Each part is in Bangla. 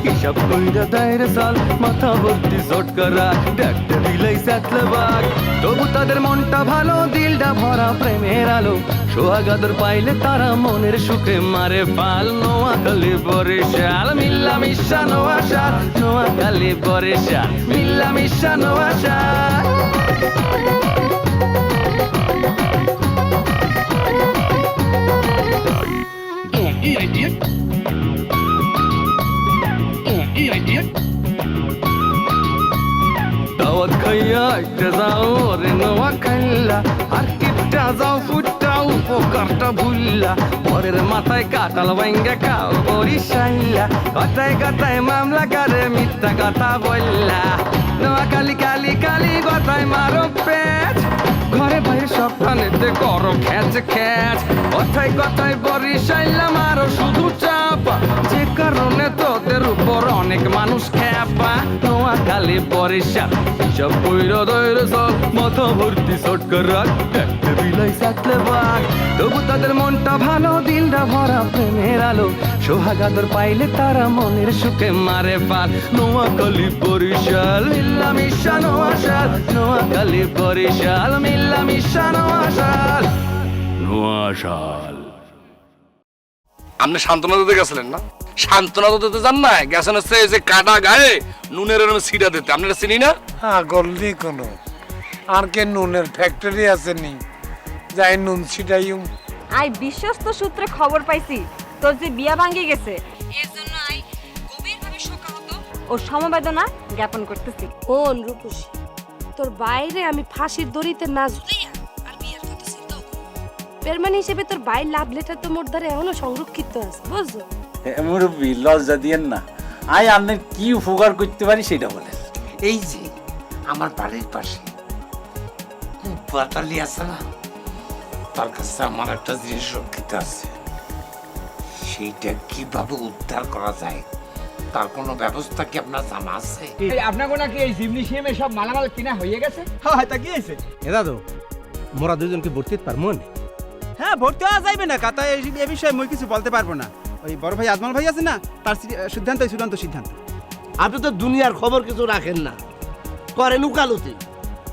হিসাব কইরা দায়ের সাল মাথা ভর্তি চটকারা দেখতে দিলেই সাতলে বাঘ তবু তাদের মনটা ভালো দিলটা ভরা প্রেমের আলো সোহাগাদর পাইলে তারা মনের সুখে মারে পাল নোয়াখালী বরিশাল মিল্লা মিশা নোয়াশাল নোয়াখালী বরিশাল মিল্লা মিশা নোয়াশাল দাওয়াত খাইয়া একটা যাও রে নোয়াখাইলা আর কিপটা যাও ফুটাও উপকারটা ভুললা পরের মাথায় কাটাল ভাঙ্গা খাও বরিশাইলা কথায় কথায় মামলা করে মিথ্যা কথা বললা নোয়াখালী কালি কালি কথায় মারো পেট ঘরে বাইরে সপ্তাহেতে করো খ্যাচ খ্যাচ কথায় কথায় বরিশাইলা মারো শুধু চাপা যে কারণে তোদের উপর অনেক মানুষ খেপা নোয়াখালী বরিশাল সব কইরা দইরে সব মাথা ভর্তি চটকার রাখ দেখতে বিলাই সাতলে বাঘ তবু তাদের মনটা ভালো দিলটা ভরা প্রেমের আলো সোহাগাদর পাইলে তারা মনের সুখে মারে পাল নোয়াখালী বরিশাল মিল্লা মিশা নোয়াশাল নোয়াখালী বরিশাল মিল্লা মিশা নোয়াশাল নোয়াশাল। আপনি সান্ত্বনা দিতে গেছিলেন না? সান্ত্বনা দিতে যান না, গেছেন হচ্ছে এই যে কাটা গায়ে নুনের সিটা দিতে। আপনারা চিনি না? হ্যাঁ গল্লি কোনো আর কে নুনের ফ্যাক্টরি আছে নি যাই নুন ছিটাইম। আই বিশ্বস্ত সূত্রে খবর পাইছি তোর যে বিয়া ভাঙ্গি গেছে এর জন্য আই গভীরভাবে শোকাহত ও সমবেদনা জ্ঞাপন করতেছি। কোন রূপসী তোর বাইরে আমি ফাঁসির দড়িতে না ঝুলিয়া আর বিয়ের কথা চিন্তা পেরমানি হিসেবে তোর বাইর লাভ লেটার তো মোর দ্বারা এখনো সংরক্ষিত আছে বুঝছো? মুরব্বী লজ্জা দিয়েন না, আই আপনার কি উপকার করতে পারি সেটা বলেন। এই যে আমার বাড়ির পাশে পাতালি আছে না, তার কাছে আমার একটা জিনিস রক্ষিত আছে, সেইটা কিভাবে উদ্ধার করা যায় তার কোনো ব্যবস্থা কি আপনার জানা আছে? আপনার নাকি এই জিমনি সিএমে সব মালামাল কিনা হয়ে গেছে? হ্যাঁ তা কি হয়েছে? এ দাদু মোরা দুজনকে ভর্তি দিতে পারবো না? হ্যাঁ ভর্তি হওয়া যাইবে না কাতা, এ বিষয়ে মই কিছু বলতে পারবো না। ওই বড় ভাই আজমাল ভাই আছে না, তার সিদ্ধান্ত চূড়ান্ত সিদ্ধান্ত। আপনি তো দুনিয়ার খবর কিছু রাখেন না, করেন উকালতি,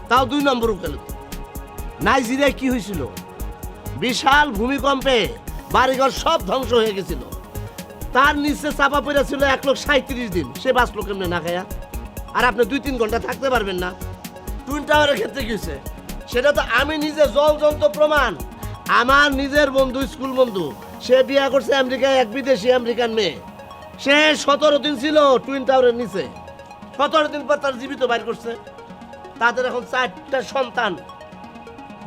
তাও 2 নম্বর উকালতি। নাইজেরিয়ায় কি হয়েছিল? বিশাল ভূমিকম্পে বাড়িঘর সব ধ্বংস হয়ে গেছিল, তার নিচে চাপা পড়েছিল 137 দিন, সে বাঁচলো কেমনে না খায়া? আর আপনি 2-3 ঘন্টা থাকতে পারবেন না? টুইন টাওয়ারের ক্ষেত্রে কি হয়েছে সেটা তো আমি নিজে জলজন্ত প্রমাণ। আমার নিজের বন্ধু, স্কুল বন্ধু, সে বিয়ে করছে আমেরিকায় এক বিদেশি আমেরিকান মেয়ে, সে 17 দিন ছিল টুইন টাওয়ারের নিচে, 17 দিন পর তার জীবিত বাইর করছে। তাদের এখন 4টা সন্তান,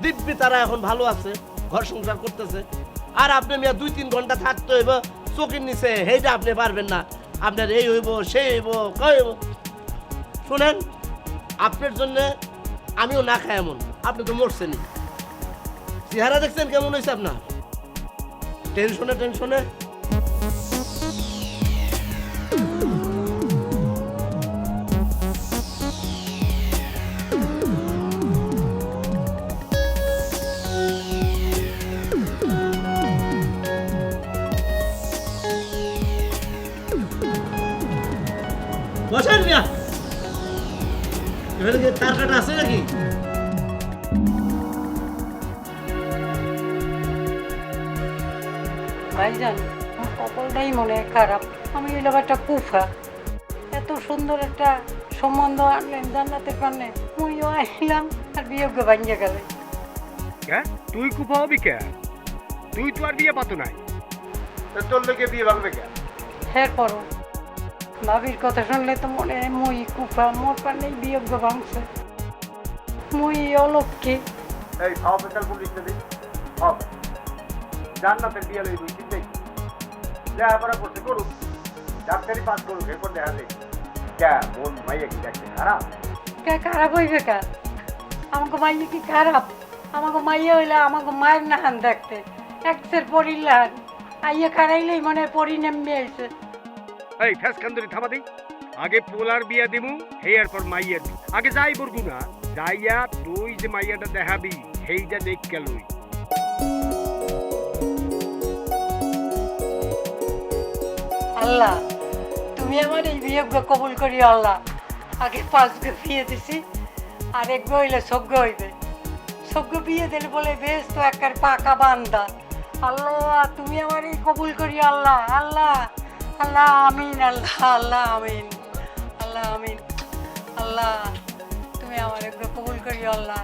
দিব্যি তারা এখন ভালো আছে, ঘর সংসার করতেছে। আর আপনি মিয়া 2-3 ঘন্টা থাকতে হইব চোখের নিচে, সেইটা আপনি পারবেন না। আপনার এই হইব সেই হইব কইব। শুনেন, আপনার জন্য আমিও না খাই এমন, আপনি তো মরছেনই। চেহারা দেখছেন কেমন হয়েছে আপনার? টেনশনে টেনশনে বসেন মিয়া। এখানে কি তার কাটা আছে নাকি? ভাইজান, আমার কপালটাই মনে খারাপ। আমি এই একটা কুফা, এত সুন্দর একটা সম্বন্ধ আনলেন জান্নাতের কারণে, মুইও আইলাম আর বিয়োগ্য ভাঙ্গে গেলে। তুই কুফা হবি কে? তুই তো আর বিয়ে পাতো নাই, তোর লোকে বিয়ে ভাঙবে কে? হ্যাঁ করো, ভাবির কথা শুনলে তো মনে হয় মুই কুফা, মোর কারণেই বিয়োগ্য ভাঙছে। মুই অলক্ষী। এই অফিসার পুলিশ দিদি হবে জান্নাতের বিয়ে লই বুঝি দেখ লেখাপড়া করতে করুক, ডাক্তারি পাস করুক, এরপর দেখা দেখ। কে খারাপ হইবে কা? আমাকে মাইয়া কি খারাপ? আমাকে মাইয়া হইলে আমাকে মায়ের নাহান দেখতে একসের পরিলান আইয়া খারাইলেই মনে হয় পরি নেমে আইছে। এই ফেস কান্দুরি থামা দিই, আগে পোলার বিয়া দিমু হেয়ার পর মাইয়ার দি আগে যাই বলবো না, যাইয়া তুই যে মাইয়াটা দেখাবি সেইটা দেখ লই। আল্লাহ তুমি আমার এই বিয়োগ্য কবুল করি আল্লাহ। আগে 5 গে বিয়ে দিছি, আর 1 গে হইলে সজ্ঞ হইবে। সজ্ঞ বিয়ে দিলে বলে বেশ তো একার পাকা বান্দা। আল্লাহ তুমি আমার এই কবুল করি আল্লাহ। আল্লাহ আল্লাহ আমিন, আল্লাহ আল্লাহ আমিন, আল্লাহ আমিন। আল্লাহ তুমি আমার একটু কবুল করি আল্লাহ।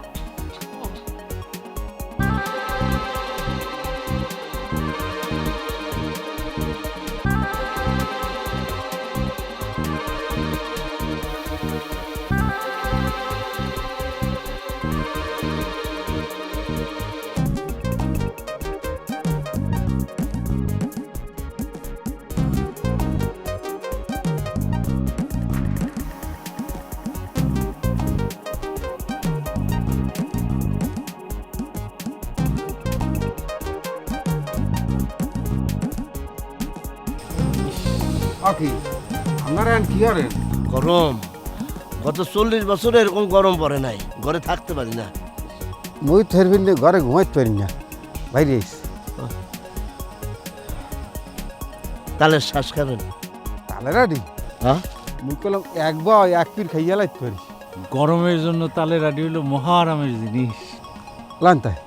কি আপনারা কি করেন? গরম, গত 40 বছরে এরকম গরম পড়ে নাই, ঘরে থাকতে পারি না। মুই থেরবিন ঘরে ঘুমাইতে পারি না, বাইরে তালের শ্বাস খাবেন? তালেরাডি হ্যাঁ, মুই কলম একবার 1 পির খাইয়া লাইতে পারি। গরমের জন্য তালের আডি হলো মহা আরামের জিনিস। লান্তায়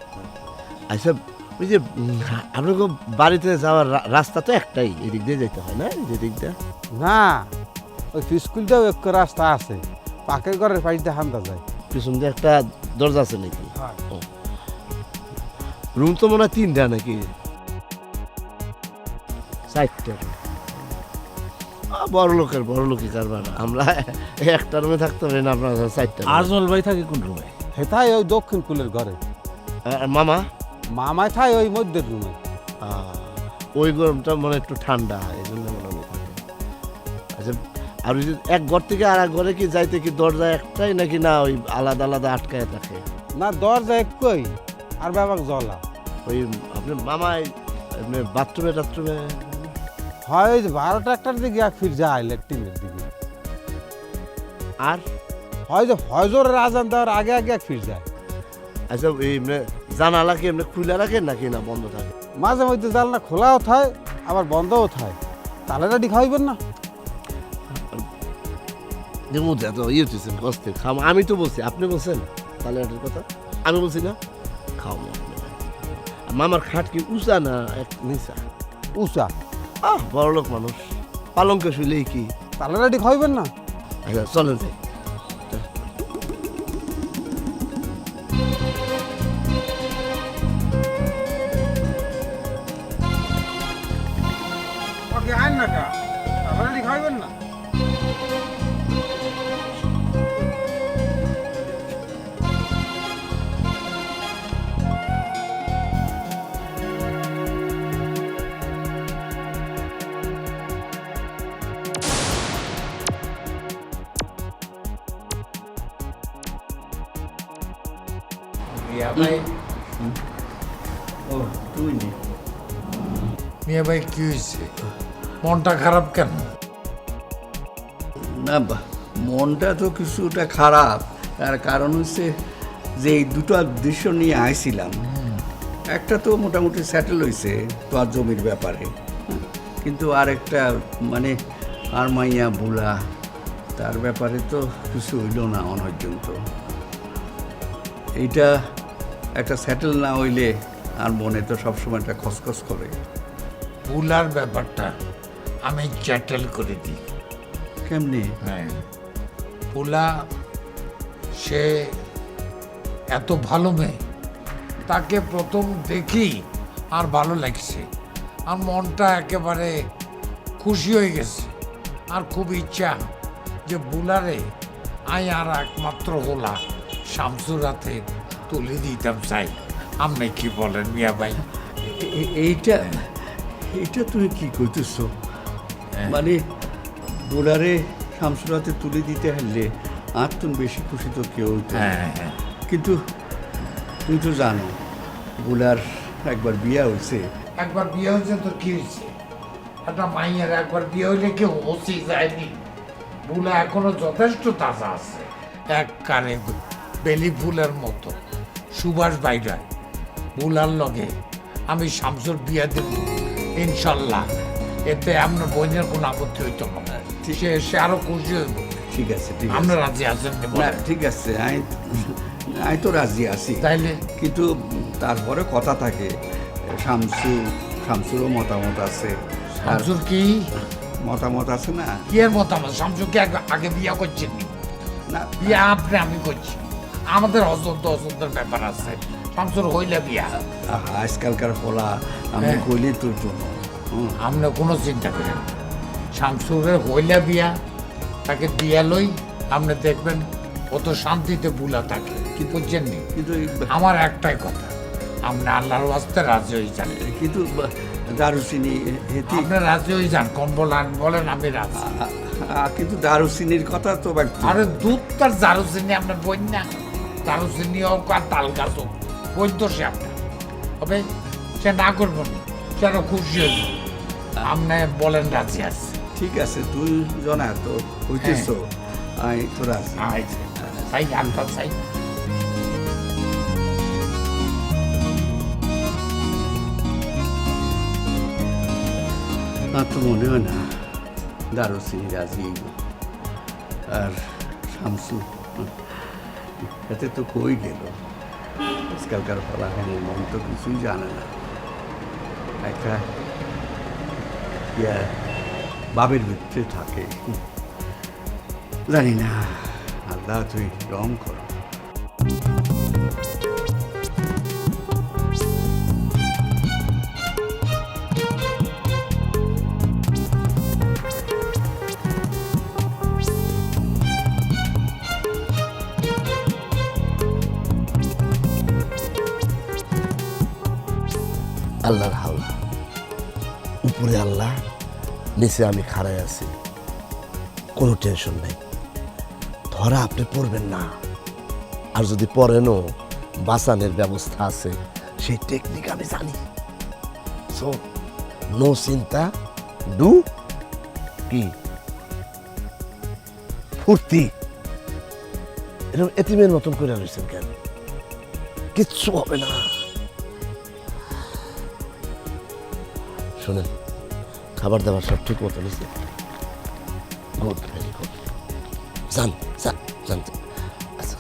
আচ্ছা ওই যে আপনাকে বাড়িতে যাওয়ার রাস্তা তো একটাই, এদিক দিয়ে যেতে হয় না? যেদিক দিয়ে না, ওই স্কুলটাও এক রাস্তা আছে, পাকের ঘরের পাশ দিয়ে হামদা যায়। পিছন দিয়ে একটা দরজা আছে নাকি? রুম তো মনে হয় 3টা নাকি 4টা? বড় লোকের কারবার। আমরা একটা রুমে থাকতে পারি না, আপনার 4টা। আজমল ভাই থাকে কোন রুমে? হেথায় ওই দক্ষিণ কুলের ঘরে। আর মামা? মামায় থাই ওই মধ্যের রুমে। ওই গরমটা মনে একটু ঠান্ডা, এই জন্য মনে হয় থাকে। আচ্ছা, আর ওই যে এক ঘর থেকে আর এক ঘরে কি যাইতে কি দরজা একটাই নাকি না ওই আলাদা আলাদা আটকায় থাকে? না, দরজা একই আর ব্যাপার জ্বলা। ওই আপনার মামায় বাথরুমে টাথরুমে হয় ওই 12টা 1টার দিকে এক ফির যায় ল্যাট্রিনের দিকে। আর হয় যে ফজরের আজান দেওয়ার আগে আগে এক ফির যায়। আচ্ছা, এই জানালা কি এমনি খুলে রাখেন নাকি না বন্ধ থাকে? মাঝে মধ্যে জানলা খোলাও থাকে আবার বন্ধও থাকে। তালেরাডি খাওয়াইবেন না? আমি তো বলছি, আপনি বলছেন তাহলে এটার কথা, আমি বলছি না খাও। মামার খাট কি উঁচা না এক নিচা? উষা। বড় লোক মানুষ, পালঙ্কে শুলেই কি তালেরাডি খাওয়াইবেন না? আচ্ছা চলেন যাই। আইন না কা তালেরাডি খাওয়াইবেন না? মিয়া ভাই, মিয়া ভাই কি হয়েছে? মনটা খারাপ কেন? না, মনটা তো কিছুটা খারাপ, তার কারণ হচ্ছে যে এই দুটো দৃশ্য নিয়ে আইছিলাম, একটা তো মোটামুটি সেটেল হয়েছে তোর জমির ব্যাপারে, কিন্তু আরেকটা মানে আর মাইয়া বুলা, তার ব্যাপারে তো কিছু হইল না অনর্জন্ত। এইটা একটা সেটেল না হইলে আর মনে তো সবসময় একটা খসখস করে। বুলার ব্যাপারটা আমি চ্যাটেল করে দিই। কেমনি? হ্যাঁ, বুলা সে এত ভালো মেয়ে, তাকে প্রথম দেখি আর ভালো লাগছে, আর মনটা একেবারে খুশি হয়ে গেছে। আর খুব ইচ্ছা যে বুলারে আই আর একমাত্র হোলা শামসুর হাতে তুলে দিতাম চাই। আপনি কি বলেন মিয়া ভাই? এইটা তুমি কি করতেছ? মানে বোলারে শামসুর হাতে তুলে দিতে হলে আর তুমি বেশি খুশি তো কেউ হইতো না। হ্যাঁ। কিন্তু তুমি তো জানো বুলার একবার বিয়া হয়েছে। একবার বিয়ে হয়েছে তোর কি হয়েছে? একটা মাইয়ের একবার বিয়ে হইলে কেউ হসি যায়নি। বুলা এখনো যথেষ্ট তাজা আছে, এক কারে বেলি ফুলের মতো সুবাস বাইরে। বুলার লগে আমি শামসুর বিয়া দেব ইনশাল্লাহ, এতে আপনার বোনের কোনো আপত্তি হইতো না। সে আরো খুশি হইব। ঠিক আছে, ঠিক আছে। আপনার রাজি আছেন নি না বলেন? ঠিক আছে, আমি তো রাজি আছি, তাইলে কিন্তু তারপরে কথা থাকে শামসুরও মতামত আছে। আর শামসুর কি মতামত আছে না? কি এর মতামত? শামসুরকে আগে বিয়া করছেন নি? না বিয়া আপনি আমি করছি, আমাদের অসন্তের ব্যাপার আছে। শামসুর হইলে বিয়া। আজকালকার পোলা আমি হ্যাঁ। কইলি তোর জন্য। আপনি কোনো চিন্তা করেন, শামসুরের হইলে বিয়া, তাকে দিয়া লই, আপনি দেখবেন কত শান্তিতে বুলা থাকে। কি বুঝছেন নি? কিন্তু আমার একটাই কথা, আপনি আল্লাহর ওয়াস্তে রাজি হয়ে যান। কিন্তু দারুচিনি হেতি আপনি রাজি হয়ে যান, কোন বলেন আমি রাজি। কিন্তু দারুচিনির কথা তো আরে দুধ তার দারুচিনি আপনার বই না, দারুচিনি হোক আর তাল গাছ হোক, বই তো সে আপনার হবে। সে না করবো না, সে আরো খুশি হয়ে যাবে। আপনি বলেন রাজি আছে। ঠিক আছে, তুই জানা তো হইতেছ, আমি তো রাজি। চাই আপনার চাই। আর তো মনে হয় না দারুচিনি রাজি হইব। আর শামসু এতে তো কই গেল, আজকালকার ফলাফলের মন তো কিছুই জানে না। একটা বাবের ভিতরে থাকে, জানি না। আল্লাহ তুই রং কর। আল্লাহর হাওলা, উপরে আল্লাহ, নিচে আমি খাড়াই আছি, কোনো টেনশন নেই। ধরা আপনি পড়বেন না, আর যদি পড়েনও বাঁচানোর ব্যবস্থা আছে, সেই টেকনিক আমি জানি। সো নো চিন্তা, ডু কি ফুর্তি। এরকম এতিমের মতন করে রয়েছেন কেন? কিচ্ছু হবে না। শোনেন, খাবার দাবার সব ঠিক মতো নিচ্ছে? Good, very good. যান যান যান। আচ্ছা,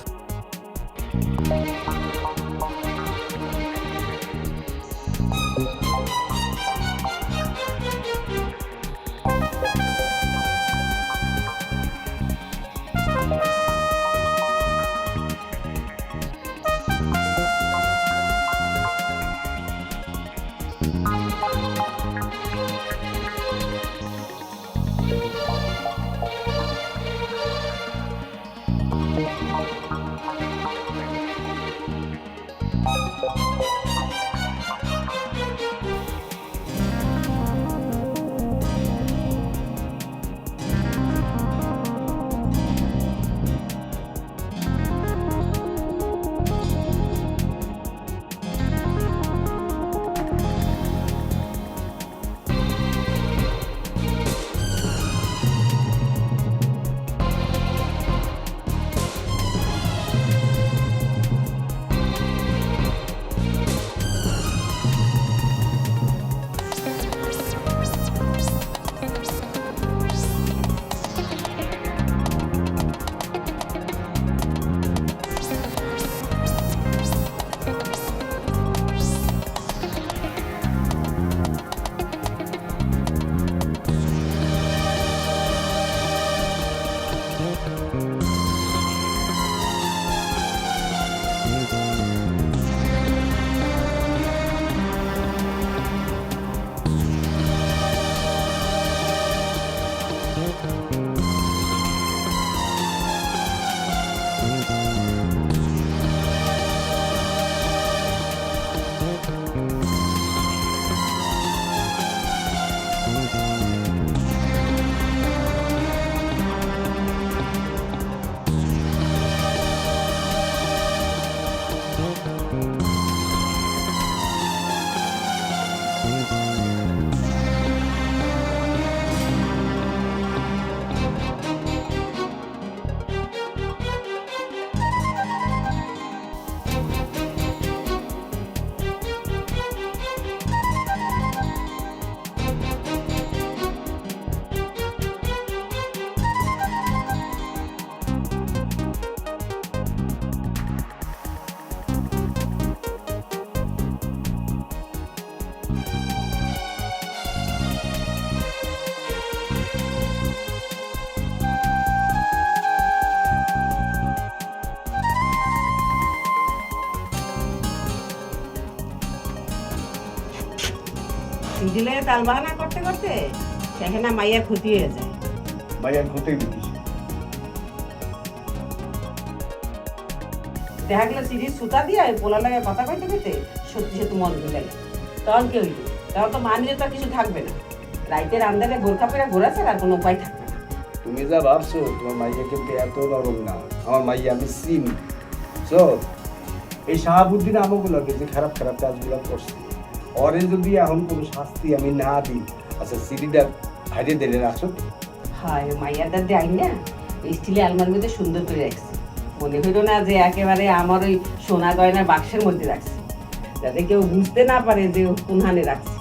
দিলে তাল বাহানা করতে করতে সেখানে মাইয়ার ক্ষতি হয়ে যায়। মাইয়ার ক্ষতি দিস দেখা গেল সিরিজ সুতা দিয়ে পোলা লাগে কথা কইতে কইতে সত্যি সত্যি মন ভুলে গেল, তখন কি হইল? তখন তো মানিয়ে তো আর কিছু থাকবে না, রাইতের আন্দারে বোরখা পরে ঘোরাছে আর কোনো উপায় থাকবে না। তুমি যা ভাবছো তোমার মাইয়া কিন্তু এত নরম না। আমার মাইয়া আমি চিনি। তো এই শাহাবুদ্দিন আমগুলোকে যে খারাপ খারাপ কাজগুলো করছে, ওরে যদি এখন কোনো শাস্তি আমি না দিই, আচ্ছা সিডিটা হাইরে দিলে রাখছো? হয় মাইয়াদার দেয় না, স্টিলের আলমারির মধ্যে সুন্দর করে রাখছি। মনে হইল না যে একেবারে আমার ওই সোনা গয়নার বাক্সের মধ্যে রাখছি, যাতে কেউ বুঝতে না পারে যে কোনখানে রাখছি।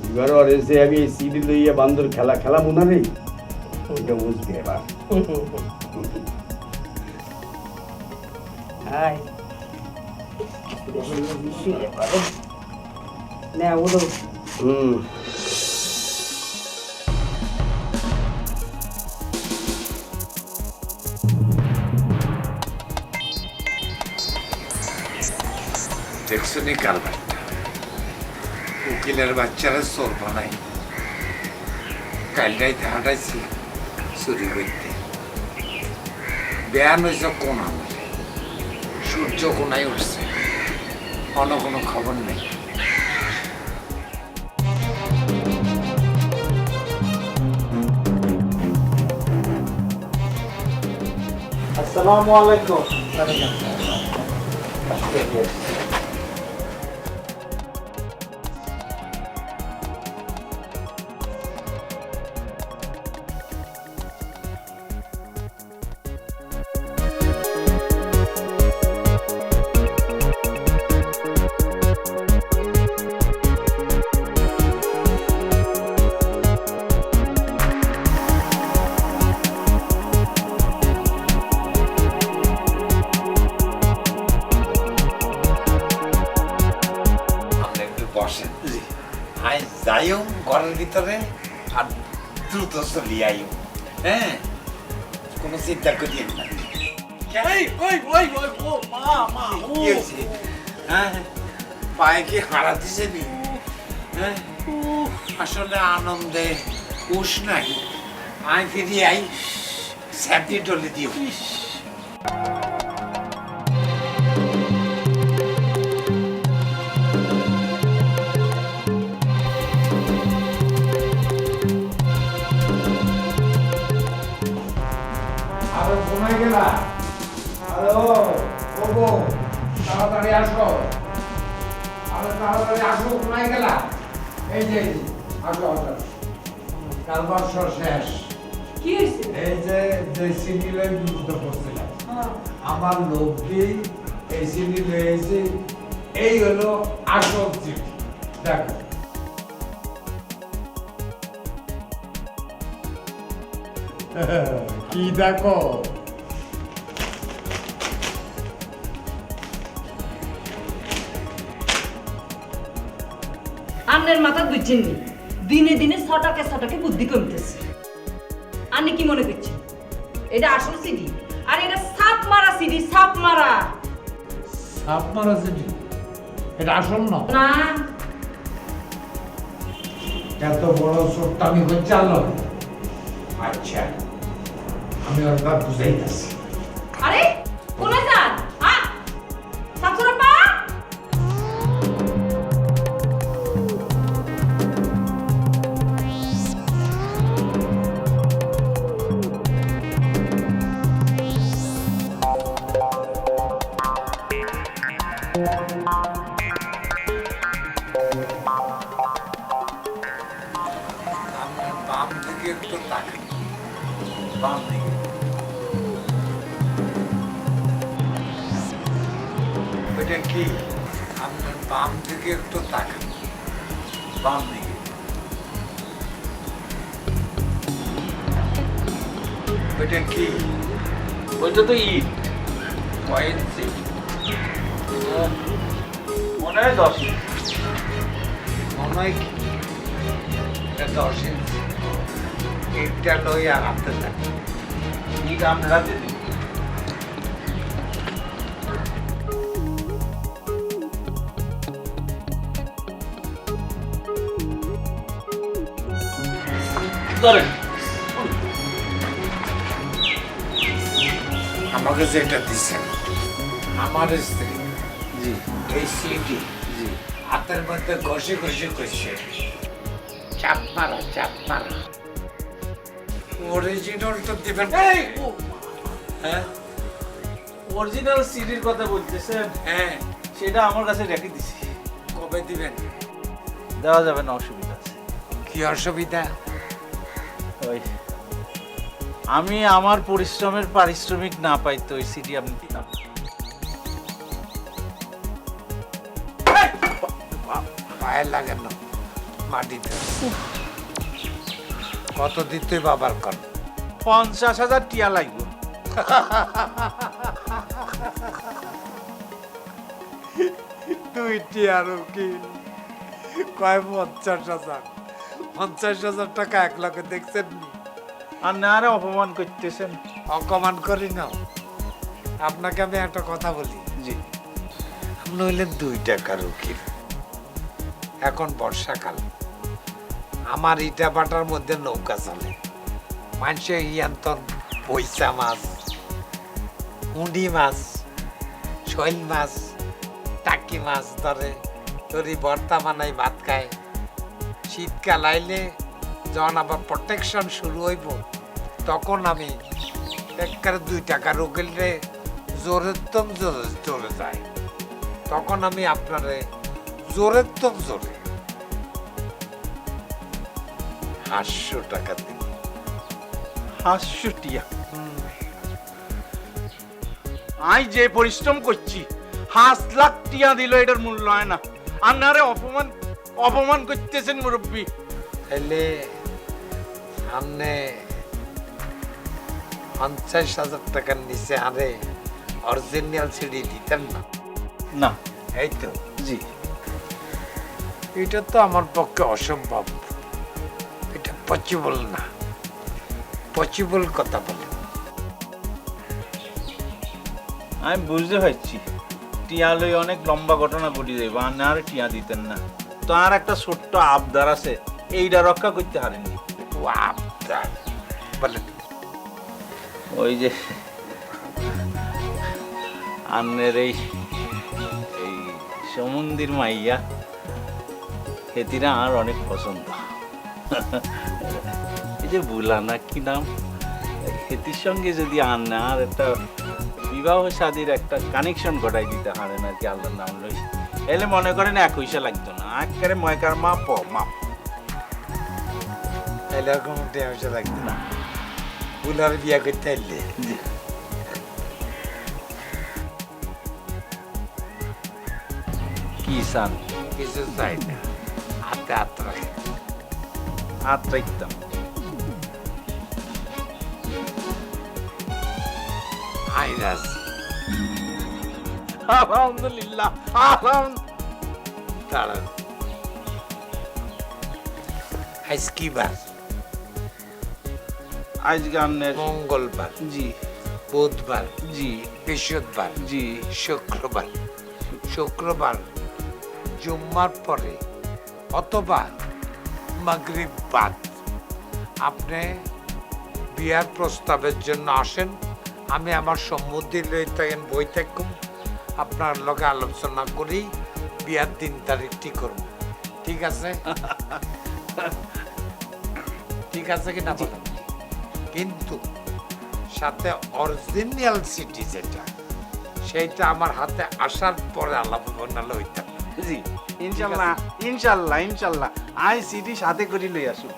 এবার ওরে যে আমি এই সিডি লইয়া বান্দর খেলা খেলাবো না রে, এটা বুঝবে এবার। হাই না ওলো দেখছো নি কারবারটা, উকিলের বাচ্চারা চোর বানাই, কালটাই ধাঁটাইছি চুরি করতে। ব্যায়াম হয়েছে কোন আমলে, সূর্য কোনায় উঠছে, অন্য কোনো খবর নেই। আসসালামু আলাইকুম। বসেন, আই যাইও ঘরের ভিতরে আর দ্রুত চলি আইও, হ্যাঁ, কোনো চিন্তা করিয়েন না। কি হয়েছে? হ্যাঁ, পায়ে কি হারা দিছে নি? হ্যাঁ, আসলে আনন্দে উস নাই। আই ফিরি আই স্যাপটি ডলে দিও। আরো ঘুমাই গেলা? হ্যালো ওগো, তাড়াতাড়ি আসো, আরে তাড়াতাড়ি আসো, ঘুমাই গেলা? এই যে আসো আসো, কারবার শেষ। কি হয়েছে? এই যে সিভিলের বিরুদ্ধে করছিলাম, আমার লোক দিয়ে এই সিভিল হয়েছে, এই হলো আসল চিঠি, দেখো। কি দেখো? আপনার মাথা বুঝছেন নি, দিনে দিনে ছটাকে ছটাকে বুদ্ধি কমতেছে। আপনি কি মনে করছেন এটা আসল সিডি? আর এটা সাপ মারা সিডি, সাপ মারা। সাপ মারা চিঠি? এটা আসল না? না, এত বড় চোরটা আমি হচ্ছে আল্লাহ। আচ্ছা, আমি ওটা বুঝাইতেছি। আরে কোনে যান? সাপুরা পা বাম দিকে একটু তাকান, বাম দিকে। ওইটা কি? আপনার বাম দিকে একটু তাকান, বাম দিকে। ওইটা কি? ওইটা তো ইট, কয় ইঞ্চি? মনে হয় 10 ইঞ্চি। মনে হয় কি এটা 10 ইঞ্চি। ইটটা লই আর হাতে থাকে। ইট আপনার হাতে দিন। ধরেন। আমাকে যেটা দিচ্ছেন আমার স্ত্রী জি এই সিডি জি হাতের মধ্যে ঘষে ঘষে করছে চাপ মারা অরিজিনাল তো দিবেন হ্যাঁ অরিজিনাল সিডির কথা বলতেছেন? হ্যাঁ সেটা আমার কাছে রেখে দিছি, কবে দিবেন? দেওয়া যাবে না, অসুবিধা আছে। কি অসুবিধা? ওই আমি আমার পরিশ্রমের পারিশ্রমিক না পাই তো ওই সিডি আপনি দিতাম। পায়ে লাগে না মাটিতে। কত দিতে বাবার কর? 50,000 টিয়া লাগবে। দুইটি আর উকিল কয় 50,000 50,000 টাকা 1 লাখে দেখছেন নি? আর না আরে অপমান করতেছেন। অকমান করি না। আপনাকে আমি একটা কথা বলি, জি আপনি হইলেন 2 টাকার উকিল। এখন বর্ষাকাল, আমার ইটা বাটার মধ্যে নৌকা চলে। মানুষে ইয়ান্তন পয়সা মাছ, উঁডি মাছ, শৈল মাছ, টাকি মাছ ধরে, তরি ভর্তা বানাই ভাত খায়। শীতকাল আইলে যখন আবার প্রোটেকশন শুরু হইব, তখন আমি একবারে 2 টাকার উকিলরে জোরের তম জোরে যায়। তখন আমি আপনারে জোরের তম জোরে 800 টাকা দিব। 500 টিয়া? আই যে পরিশ্রম করছি 5 লাখ টিয়া দিল, এটার মূল্য হয় না। আপনারে অপমান করতেছেন মুরব্বী। তাহলে আপনি 50,000 টাকার নিচে আরে অরিজিনাল সিডি দিতেন না? না। এই তো, জি এটা তো আমার পক্ষে অসম্ভব। এটা পসিবল না। পসিবল কথা বলে। আমি বুঝতে পারছি, টিয়া লই অনেক লম্বা ঘটনা ঘটে যাইব, আর টিয়া দিতেন না। তো আর একটা ছোট্ট আবদার আছে, এইটা রক্ষা করতে পারেননি। বলেন। ওই যে আন্নের এই সমুন্দির মাইয়া, হেতিরা আর অনেক পছন্দ। এই যে বুলানা কি নাম, হেতির সঙ্গে যদি আন্না আর একটা বিবাহ শাদীর একটা কানেকশন ঘটাই দিতে পারেন আর কি, আল্লাহর নাম লই, এলে মনে করেন 1 পয়সা লাগতো না। একেবারে ময়কার মাপ মাপ। তাহলে আর কোনো টেনশন লাগতো না। বুলার বিয়া করতে আইলে কি চান? কিছু চাই না, হাতে হাত রাখে। হাত রাখতাম। আইরাজ আলহামদুলিল্লাহ। দাঁড়ান, আজ কি বার? আজকে আন্নের মঙ্গলবার, জি বুধবার, জি বৃহস্পতিবার, জি শুক্রবার। শুক্রবার জুম্মার পরে অথবা মাগরিব বাদ আপনি বিয়ার প্রস্তাবের জন্য আসেন। আমি আমার সম্মতি লই থাকেন, বই থাকুম, আপনার লগে আলোচনা করি, বিয়ার 3 তারিখ ঠিক করব। ঠিক আছে? ঠিক আছে কিনা বলেন? কিন্তু সাথে অরিজিনাল সিটি যেটা, সেইটা আমার হাতে আসার পরে আলাপ বানালে হইতাম। জি ইনশাল্লাহ ইনশাল্লাহ ইনশাল্লাহ আই সিটি সাথে করি লই আসু।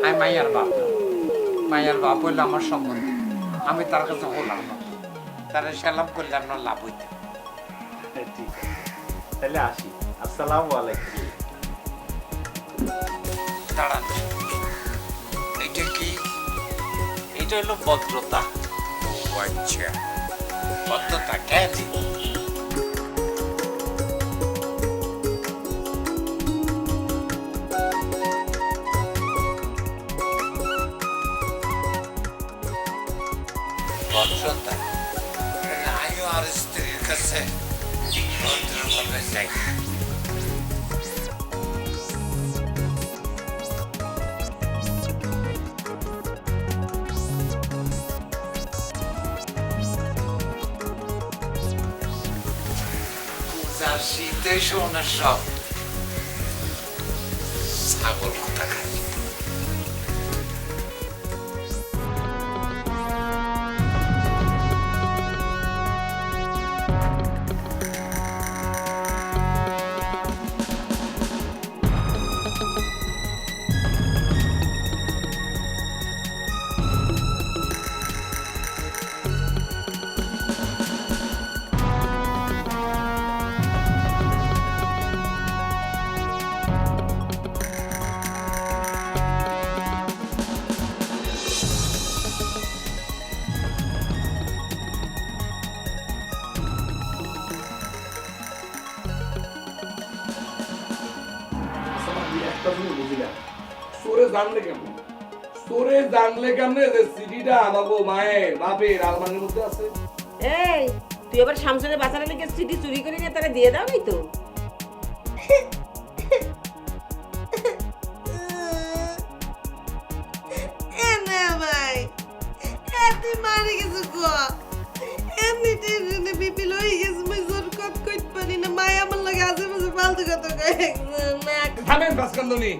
আমি মাইয়ার বাপ হইলে আমার সম্বন্ধে, আমি তার কাছে হলাম না, তারা সালাম করলে আপনার লাভ হইতে। ঠিক আছে, তাহলে আসি। আসসালামু আলাইকুম। দাঁড়ান, এইটা কি? এটা হলো ভদ্রতা। ও আচ্ছা, ভদ্রতা কেন? ভদ্রতা আমিও আর স্ত্রীর কাছে ভদ্রভাবে যাই। আর শীতে শোনে সব ছাগল মাথা খায়। একটা জিনিস বুঝিলাম, চোরে জানলে কেমন, চোরে জানলে কেমনে যে সিডিটা আমাগো মায়ের বাপের আলমারির মধ্যে আছে? এই তুই আবার শামসুরের বাচ্চারা লিখে সিডি চুরি করে নিয়ে তারা দিয়ে দাও নাই তো? ভাই তুই মারে গেছো গো, এমনি টেনশনে বিপি লই গেছে, মই জোর কত কইতে পারি না। মাই আমার লাগে আজে বাজে ফালতু কথা কয় না। থামেন কাজকান্দনি,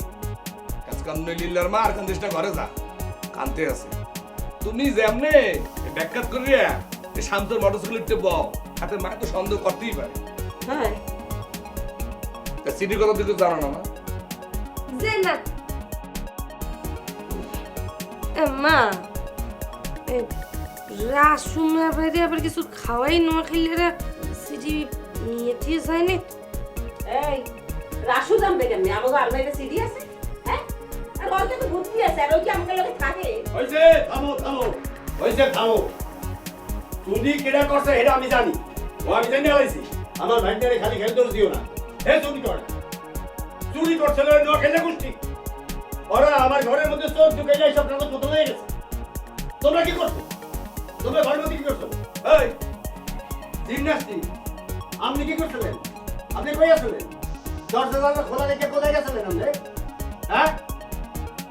কাজকান্দনি লিল্লার মা আর কান্দিসটা ঘরে যা, কানতে আছে। তুমি যেমনে ব্যাখ্যাত করিয়া এই শান্তর মোটরসাইকেল উঠতে বও, হাতে মাকে তো সন্দেহ করতেই পারে। হ্যাঁ তা সিডি কথা তুই তো জানো না? যে না মা রাসুনা বাইরে আবার কিছু খাওয়াই না খেলে সিডি নিয়ে দিয়ে যায় না। এই রাসু জানবে কেমনে আমাগো আলমারিতে সিডি আছে? হ্যাঁ আর ওইটা তো বুদ্ধি আছে, আর ওই কি আমাকে লগে থাকে? হইছে, থামো থামো, হইছে থামো। চুরি কেডা করছে এটা আমি জানি, ও আমি জানি আলাইছি। আমার ভাইটারে খালি খেলতে দিও না। হে চুরি করে, চুরি করছে না খেলে গোষ্ঠী। ওরা আমার ঘরের মধ্যে চোখ ঢুকে যায়, সব কাগজ পত্র হয়ে গেছে। তোমরা কি করছো? তোমরা ঘরের মধ্যে কি করছো? এই জিমনাস্টিক, আপনি কি করছিলেন? আপনি কই আসলেন? দরজা খোলা রেখে কোথায় গেছিলেন আপনি? হ্যাঁ,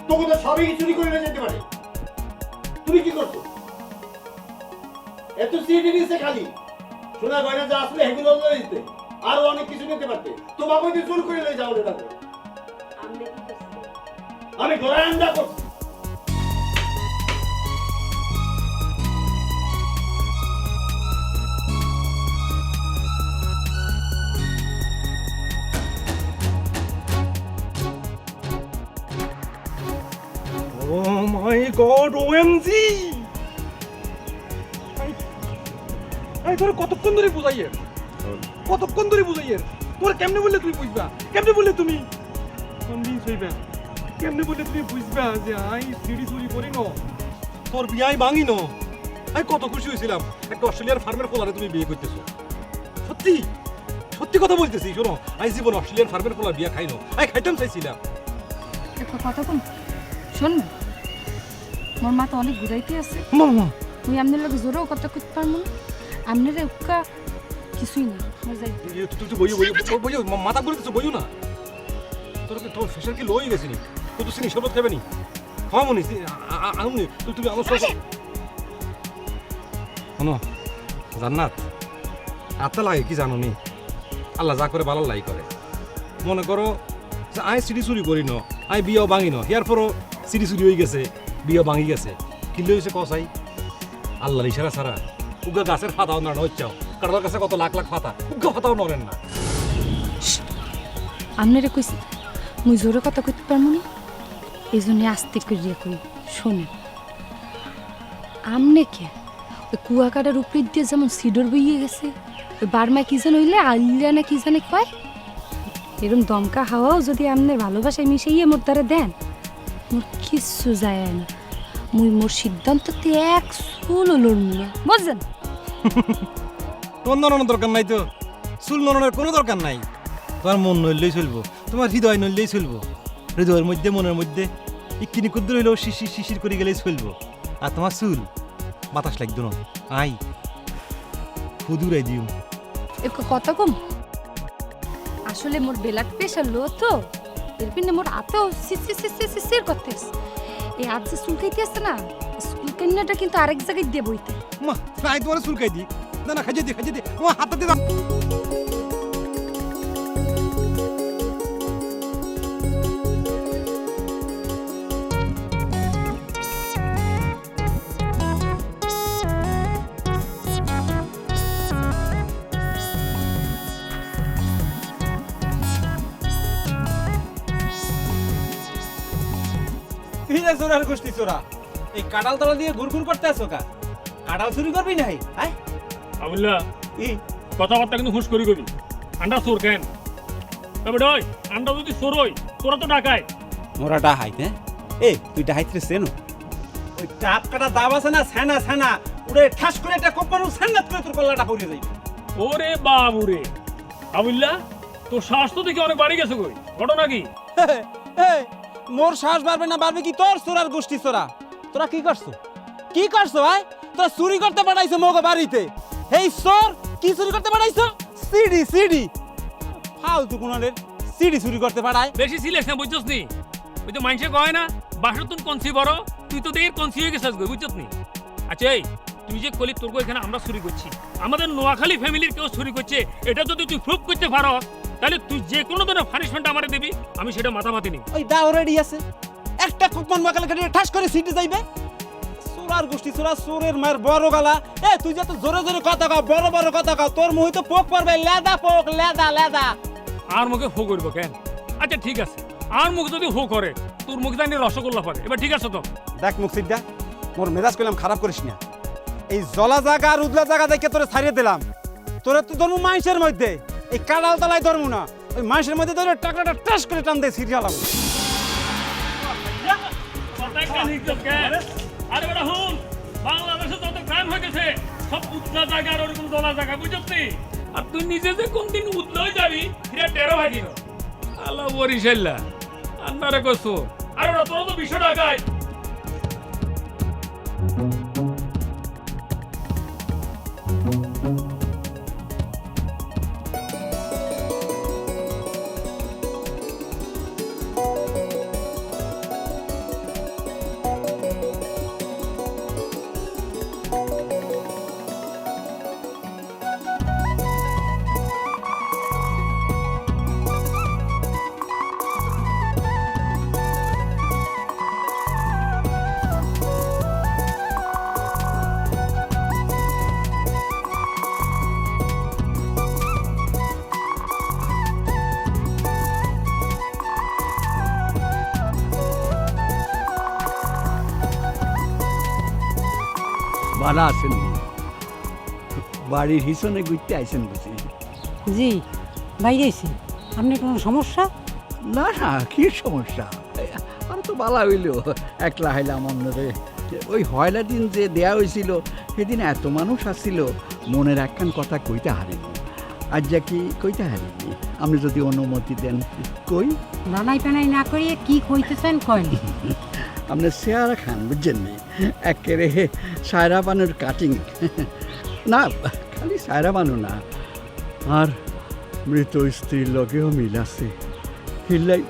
তোকে তো সবই চুরি করে নিয়ে যেতে পারে। তুমি কি করছো? এত সিডি নিছে খালি, সোনা গয়না যা আসলে এগুলো লয়ে দিতে, আরো অনেক কিছু নিতে পারতে। তোমাকে তো চুরি করে লয়ে যাও না। আমি ঘোড়া আন্ডা করছি। Oh my god, OMG! I তোর কতক্ষণ ধরে বুঝাইয়ে? কতক্ষণ ধরে বুঝাইয়ে? তোর কেমনে বললে তুই বুঝবা? কেমনে বললে তুমি? কনভিন্স হইবা? কেমনে বললে তুমি বুঝবা যে আই সিডি চুরি করি ন? তোর বিয়াই ভাঙি ন? আই কত খুশি হয়েছিলাম একটা অস্ট্রেলিয়ার ফার্মের পোলারে তুমি বিয়ে করতেছো। সত্যি সত্যি কথা বলতেছি, শোনো আই জীবন অস্ট্রেলিয়ান ফার্মের পোলার বিয়ে খাই ন, আই খাইতাম চাইছিলাম। একটা কথা কম শোন না, মোর মা তো অনেক ঘুরাইতে আছে। মামা তুই আমনের লোক জোরেও কথা কইতে পারবো না, আমনের উক্কা কিছুই না। যাই তুই বইও বইও মাথা ঘুরে কিছু বইও না। তোর ফেশার কি লো হয়ে গেছিনি? তুই তো চিনি শরবত খাবে নি? হ্যাঁ মনি আমি তুমি আমার সব শোনো জান্নাত আত্মা লাগে কি জানো নি? আল্লাহ যা করে ভালো লাই করে। মনে করো যে আই সিডি চুরি করি ন, আই বিয়েও ভাঙি ন, ইয়ার পরও সিডি চুরি হয়ে গেছে, বিয়েও ভাঙি গেছে, কিনলে হয়েছে কসাই আল্লাহর ইশারা ছাড়া উগা গাছের ফাতাও না হচ্ছাও, কারোর কাছে কত লাখ লাখ ফাতা, উগা ফাতাও নড়েন না। আমনেরে কইছি মুই জোরে কথা কইতে পারবো না, এই জন্য আস্তে করিয়া কই। শোনে আমনে কে ওই কুয়াকাটার উপর দিয়ে যেমন সিডর বইয়ে গেছে, ওই বারমায় কি যেন হইলে আল্লিয়া না কি জানে কয়, এরকম দমকা হাওয়াও যদি আমনের ভালোবাসায় মিশাইয়ে মোর দ্বারা দেন, মোর কিচ্ছু যায় না। মুই মোর সিদ্ধান্ততে এক চুলও লড়মু না, বুঝছেন? তোর নড়ানোর দরকার নাই, তো চুল নড়ানোর কোনো দরকার নাই। তোমার মন নড়লেই চলবো, তোমার হৃদয় নড়লেই চলবো। হৃদয়ের মধ্যে মনের মধ্যে ইকিনি কুদ্দুর হইলেও শিশির শিশির করে গেলেই চলবো। আর তোমার চুল বাতাস লাগতো না, আই ফুদুরাই দিও। একটু কথা কম, আসলে মোর ব্লাড প্রেশার লো তো, এর পিনে মোর হাতেও সির করতেস। এই হাত যে চুলকাইতে আসছে না, চুলকাইনাটা কিন্তু আরেক জায়গায় দিয়ে বইতে। মা নাই তোমার চুলকাই দি, না না খাইয়ে দি আমার হাতে দি। তুই যে চোরার গোষ্ঠী চোরা, এই কাঁঠাল তলা দিয়ে ঘুরঘুর করতে আসো কা? কাঁঠাল চুরি করবি নাই? হ্যাঁ আবুল্লাহ কি কথাবার্তা কিন্তু হুঁশ করি করি আন্ডা চোর কেন তবে ডয় আন্ডা যদি চোর হই তোরা তো ডাকায় মোরা ডাহাইত, হ্যাঁ? এই তুই ডাহাইত রে চেনো? ওই টাপ কাটা দাব আছে না, ছানা ছানা উড়ে ঠাস করে একটা কোপানো ছান্নাত করে তোর কল্লাটা পড়ে যাইবে। ওরে বাবুরে আবুল্লাহ তোর শ্বাস তো দেখি অনেক বাড়ি গেছে কই ঘটনা কি এই মোর শ্বাস বাড়বে না বাড়বে কি তোর চোরার গোষ্ঠী চোরা? তোরা কি করছো? কি করছো ভাই? তোরা চুরি করতে পাঠাইছো মোগো বাড়িতে। এই চোর কি চুরি করতে পাঠাইছো? সিডি সিডি ফালতু কোনালের সিডি চুরি করতে পাঠায়। বেশি সিলেক্স না বুঝছস নি ওই তো মানুষে কয় না বাসর তুন কনসি বড় তুই তো দেহের কনসি হয়ে গেছিস গো বুঝছস নি আচ্ছা এই তুই যে কলি তোর এখানে আমরা চুরি করছি আমাদের নোয়াখালী ফ্যামিলির কেউ চুরি করছে এটা যদি তুই প্রুফ করতে পারো তাহলে তুই যে কোনো ধরনের পানিশমেন্ট আমারে দিবি আমি সেটা মাথামাতি নিই ওই দাও রেডি আছে একটা কুপন বাকালে কাটিয়ে ঠাস করে সিটি যাইবে। চোরার গোষ্ঠী চোরা চোরের মায়ের বড় গালা। এ তুই যত জোরে জোরে কথা কও বড় বড় কথা কও তোর মুহে তো পোক পড়বে লেদা পোক লেদা লেদা। আর মুখে হো করবো কেন আচ্ছা ঠিক আছে আর মুখ যদি হো করে তোর মুখ জানি রসগোল্লা পারে এবার ঠিক আছে তো দেখ মুকসিদা মোর মেজাজ কইলাম খারাপ করিস না। এই জলা জায়গা আর উদলা জায়গা দেখে তোরে ছাড়িয়ে দিলাম। তোরে তো ধর্ম মাইসের মধ্যে এই কাঁড়াল তলায় ধর্ম না ওই মাইসের মধ্যে তোরে টাকাটা টাস করে টান দিয়ে সিরিয়াল আমি। আরে বেটা হুন বাংলাদেশে যত ক্রাইম হয়ে গেছে সব উতলা জায়গা আর ওরকম দলা জায়গা বুঝছি আর তুই নিজে যে কোনদিন উতলায় যাবি ফিরে টেরো ভাগি না আল্লাহ বরিশাল্লাহ আন্নারে কসু আরে ওরা তোরা তো 200 টাকায় বাড়া আছেন বাড়ির হিসনে ঘুরতে আইসেন বুঝি? জি বাইরে আছি। আপনার কোনো সমস্যা? না না কি সমস্যা আর তো বালা হইল একলা হাইলাম অন্যরে ওই হয়লা দিন যে দেয়া হয়েছিল সেদিন এত মানুষ আসছিল মনের একখান কথা কইতে হারিনি আজ যা কি কইতে হারিনি আপনি যদি অনুমতি দেন কই। বানাই পানাই না করিয়ে কি কইতেছেন কইন। আপনি চেয়ারা খান বুঝছেন নি একেবারে সায়রা বানুর কাটিং না খালি সায়রা বানু না আর মৃত স্ত্রীর লগেও মিল আছে হিল্লাই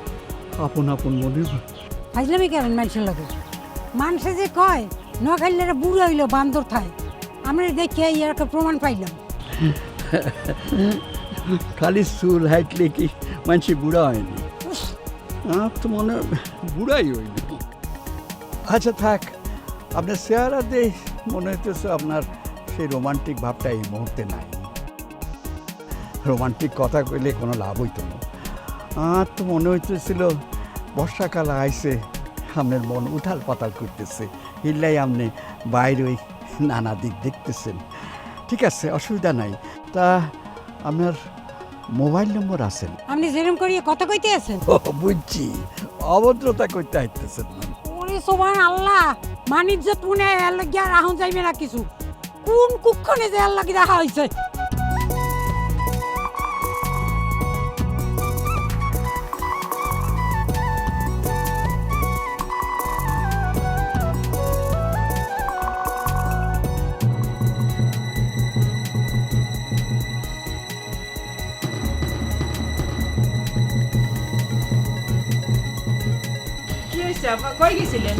আপন আপন মনে হয়। ফাইজলামি কেমন মানুষের লাগে মানুষে যে কয় নোয়াখালীরা বুড়ো হইলো বান্দর থায় আমরা দেখে এর একটা প্রমাণ পাইলাম। খালি চুল হাইটলে কি মানুষ বুড়া হয়নি আমার তো মনে হয় বুড়াই হইনি। আচ্ছা থাক আপনার চেহারা দিয়ে মনে হইতেছে আপনার সেই রোমান্টিক ভাবটা এই মুহূর্তে নাই। রোমান্টিক কথা কইলে কোনো লাভ হইতো না। আর তো মনে হইতেছিল বর্ষাকাল আইসে আপনার মন উঠাল পাতাল করতেছে হিল্লাই আপনি বাইরে ওই নানা দিক দেখতেছেন। ঠিক আছে অসুবিধা নাই। তা আপনার মোবাইল নম্বর আছেন? আপনি যেরকম করিয়ে কথা কইতে আছেন। ও বুঝছি অভদ্রতা করতে আইতেছেন না। ওরে সোবান আল্লাহ মানিজ্জত মনে এর লাগি আর আহন যাইবে না কিছু কোন কুক্ষণে যে এর লাগি রাখা হইছে। কি হয়েছে আপনার কই গেছিলেন?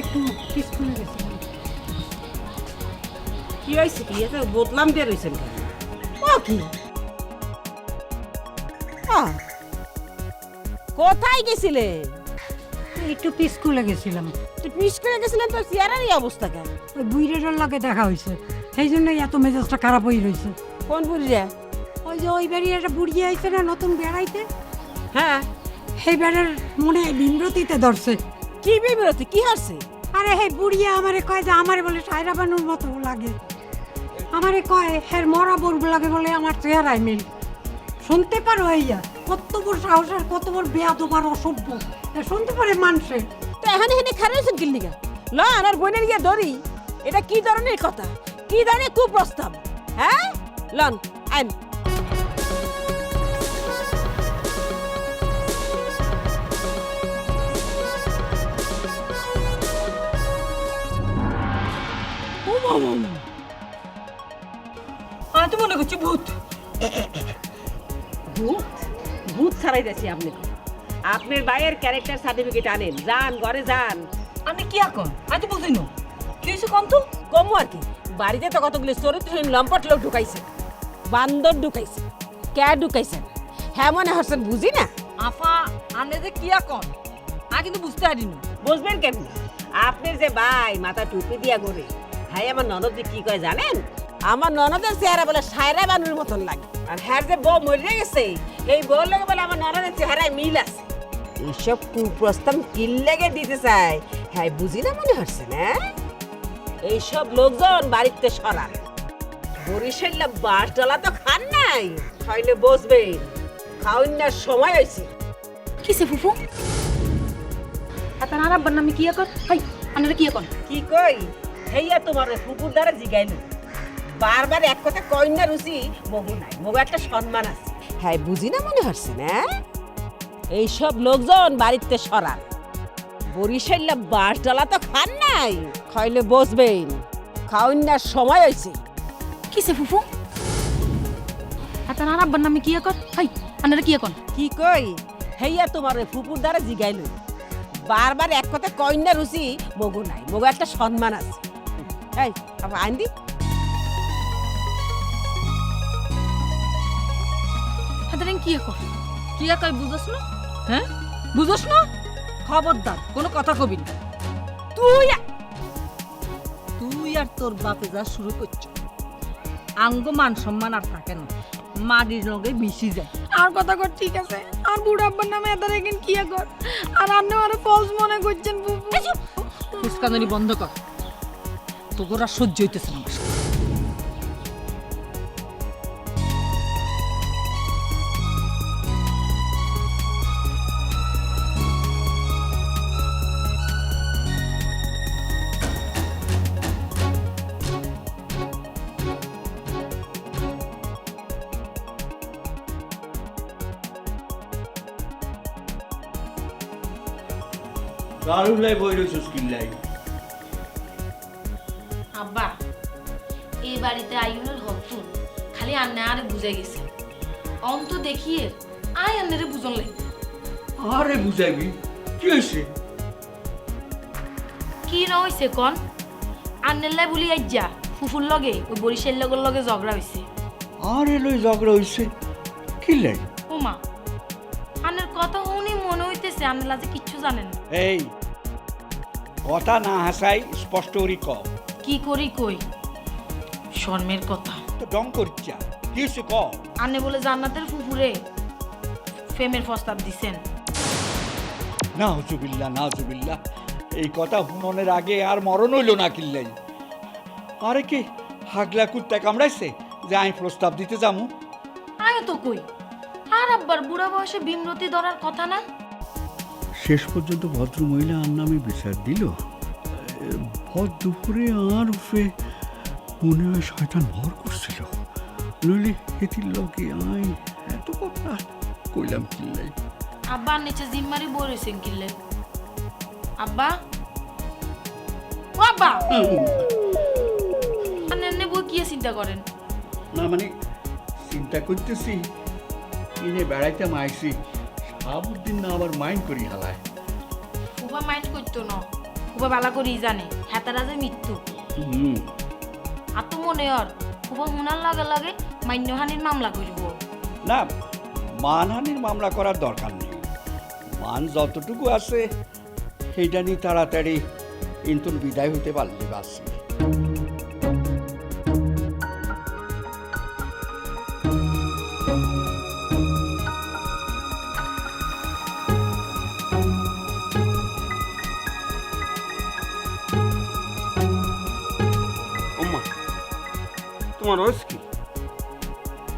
একটু পিছনে গেছিলাম। কি হয়েছে কি এটা বদলাম বের হয়েছেন কেন? ও কি কোথায় গেছিলেন? একটু পিছকুলে গেছিলাম। স্কুলে গেছিলেন তো চেয়ারের অবস্থা কেন? ওই বুইরের লগে দেখা হয়েছে সেই জন্যই এত মেজাজটা খারাপ হয়ে রয়েছে। কোন বুড়িরা? ওই যে ওই বাড়ির একটা বুড়ি আইছে না নতুন বেড়াইতে, হ্যাঁ সেই বেড়ার মনে হয় বিমরতিতে ধরছে কি বিব্রতি কি হচ্ছে? আরে হে বুড়িয়া আমারে কয় যে আমারে বলে সায়রা বানুর মতো লাগে, আমারে কয় হের মরা বল লাগে বলে আমার চেহারায় মিল। শুনতে পারো হইয়া কত বড় সাহস আর কত বড় বেয়াদব আর অসভ্য, শুনতে পারে মানুষে। তো এখানে এখানে খারাইছেন কি লিগা? ল আমার বোনের গিয়ে ধরি, এটা কি ধরনের কথা, কি ধরনের কুপ্রস্তাব? হ্যাঁ লন আইন। আমি তো মনে করছি ভূত। ভূত ভূত ছাড়াই যাচ্ছি আপনি। আপনার ভাইয়ের ক্যারেক্টার সার্টিফিকেট আনেন, যান ঘরে যান। আমি কি এখন? আমি তো বুঝি না কি হয়েছে কম তো। কম আর কি, বাড়িতে তো কতগুলো চরিত্রহীন লম্পট লোক ঢুকাইছে, বান্দর ঢুকাইছে, ক্যা ঢুকাইছেন, হ্যাঁ মনে হচ্ছেন বুঝি না। আফা আনে যে কি এখন আমি কিন্তু বুঝতে পারিনি। বুঝবেন কেমনি? আপনার যে ভাই মাথা টুপি দিয়া ঘোরে, হ্যাঁ আমার ননদ যে কি কয় জানেন? আমার ননদের চেহারা বলে সায়রা বানুর মতন লাগে, আর হ্যাঁ যে বউ মরে গেছে এই বউ লাগে বলে আমার ননদের চেহারায় মিল আছে। এইসব কুপ্রস্তাব কিল লেগে দিতে চায়, হ্যাঁ বুঝি না মনে হচ্ছে না? এইসব লোকজন বাড়িতে সরা, বরিশাল্লা বাস ডালা তো খান নাই, খাইলে বসবেন, খাওয়ার না সময় হয়েছে। কিসে ফুফু? আপনার আব্বার নামে কি কর? হাই আপনারা কি কর? কি কই হেইয়া তোমার ফুকুর দ্বারা জিগাইল, বারবার এক কথা কই না রুচি, মগু নাই, মগু একটা সম্মান আছে, হ্যাঁ বুঝি না মনে হচ্ছে না? এইসব লোকজন বাড়িতে সরা, বরিশাল্লা বাস ডালা তো খান নাই, খাইলে বসবেন, খাওয়ার না সময় হয়েছে। কিসে ফুফু? আপনার আব্বার নামে কি কর? হাই আপনারা কি কর? কি কই হেইয়া তোমার ফুকুর দ্বারা জিগাইল, বারবার এক কথা কই না রুচি, মগু নাই, মগু একটা সম্মান আছে। এই আবার আইন দি। আপনারা কি কর? কি কই বুঝছ না? হ্যাঁ বুঝছ না? খবরদার কোনো কথা কবি না। তুই আর তোর বাপে যা শুরু করছ, আঙ্গ মান সম্মান আর থাকে না, মাটির লগে মিশি যায়। আর কথা কর ঠিক আছে, আর বুড়া আব্বার নামে এত রেখেন কি কর? আর আপনি আরো ফলস মনে করছেন ফুফু। ফুসকানি বন্ধ কর, তোর আর সহ্য হইতেছে না। দারুলাই বই রইছস কিল্লাই। আব্বা এই বাড়িতে আইনের হতুন খালি আন্নে আরে বুঝাই গেছে, অন্ত দেখিয়ে আয় আন্নারে বুঝন লাই। আরে বুঝাইবি কি হইছে? কি না হইছে কোন? আন্নের লাই বলি আইজা ফুফুর লগে ওই বরিশাল লগের লগে ঝগড়া হইছে। আরে লই ঝগড়া হইছে কিল্লাই? ওমা আন্নের কথা শুনি মনে হইতেছে আন্নের লাজে কিচ্ছু জানেন না। এই কথা না হাসাই স্পষ্ট করি ক। কি করি কই শর্মের কথা তো ডং করছা কি হইছে ক? আন্নে বলে জান্নাতের ফুফুরে ফেমের প্রস্তাব দিছেন। নাউজুবিল্লাহ নাউজুবিল্লাহ, এই কথা হুননের আগে আর মরণ হইল না কিল্লাই। আরে কি হাগলা কুত্তা কামড়াইছে যে আমি প্রস্তাব দিতে যামু? আয় তো কই, আর আব্বার বুড়া বয়সে বিমরতি ধরার কথা না। শেষ পর্যন্ত ভদ্র মহিলা আর নামে বিচার দিল। ভর দুপুরে আর উঠে মনে হয় শয়তান ভর করছিল, নইলে এটির লোকে আই এত কথা কইলাম কিল্লাই। আব্বা নিচে জিম্মারি বই রয়েছেন কিনলে। আব্বা ও আব্বা এনে বই কি চিন্তা করেন? না মানে চিন্তা করতেছি কিনে বেড়াইতে মাইছি, সাবুদ্দিন না আবার মাইন্ড করি হালায়। ফুফা মাইন্ড করতো না, ফুফা বালা করেই জানে হেতারা যে মৃত্যু। আর তো মনে হর ফুফা হুনার লাগে লাগে মান্যহানির মামলা করব না, মানহানির মামলা করার দরকার নেই। মান যতটুকু আছে সেইটা নিয়ে তাড়াতাড়ি কিন্তু বিদায় হতে পারলে বাসি। তোমার হয়েছে কি?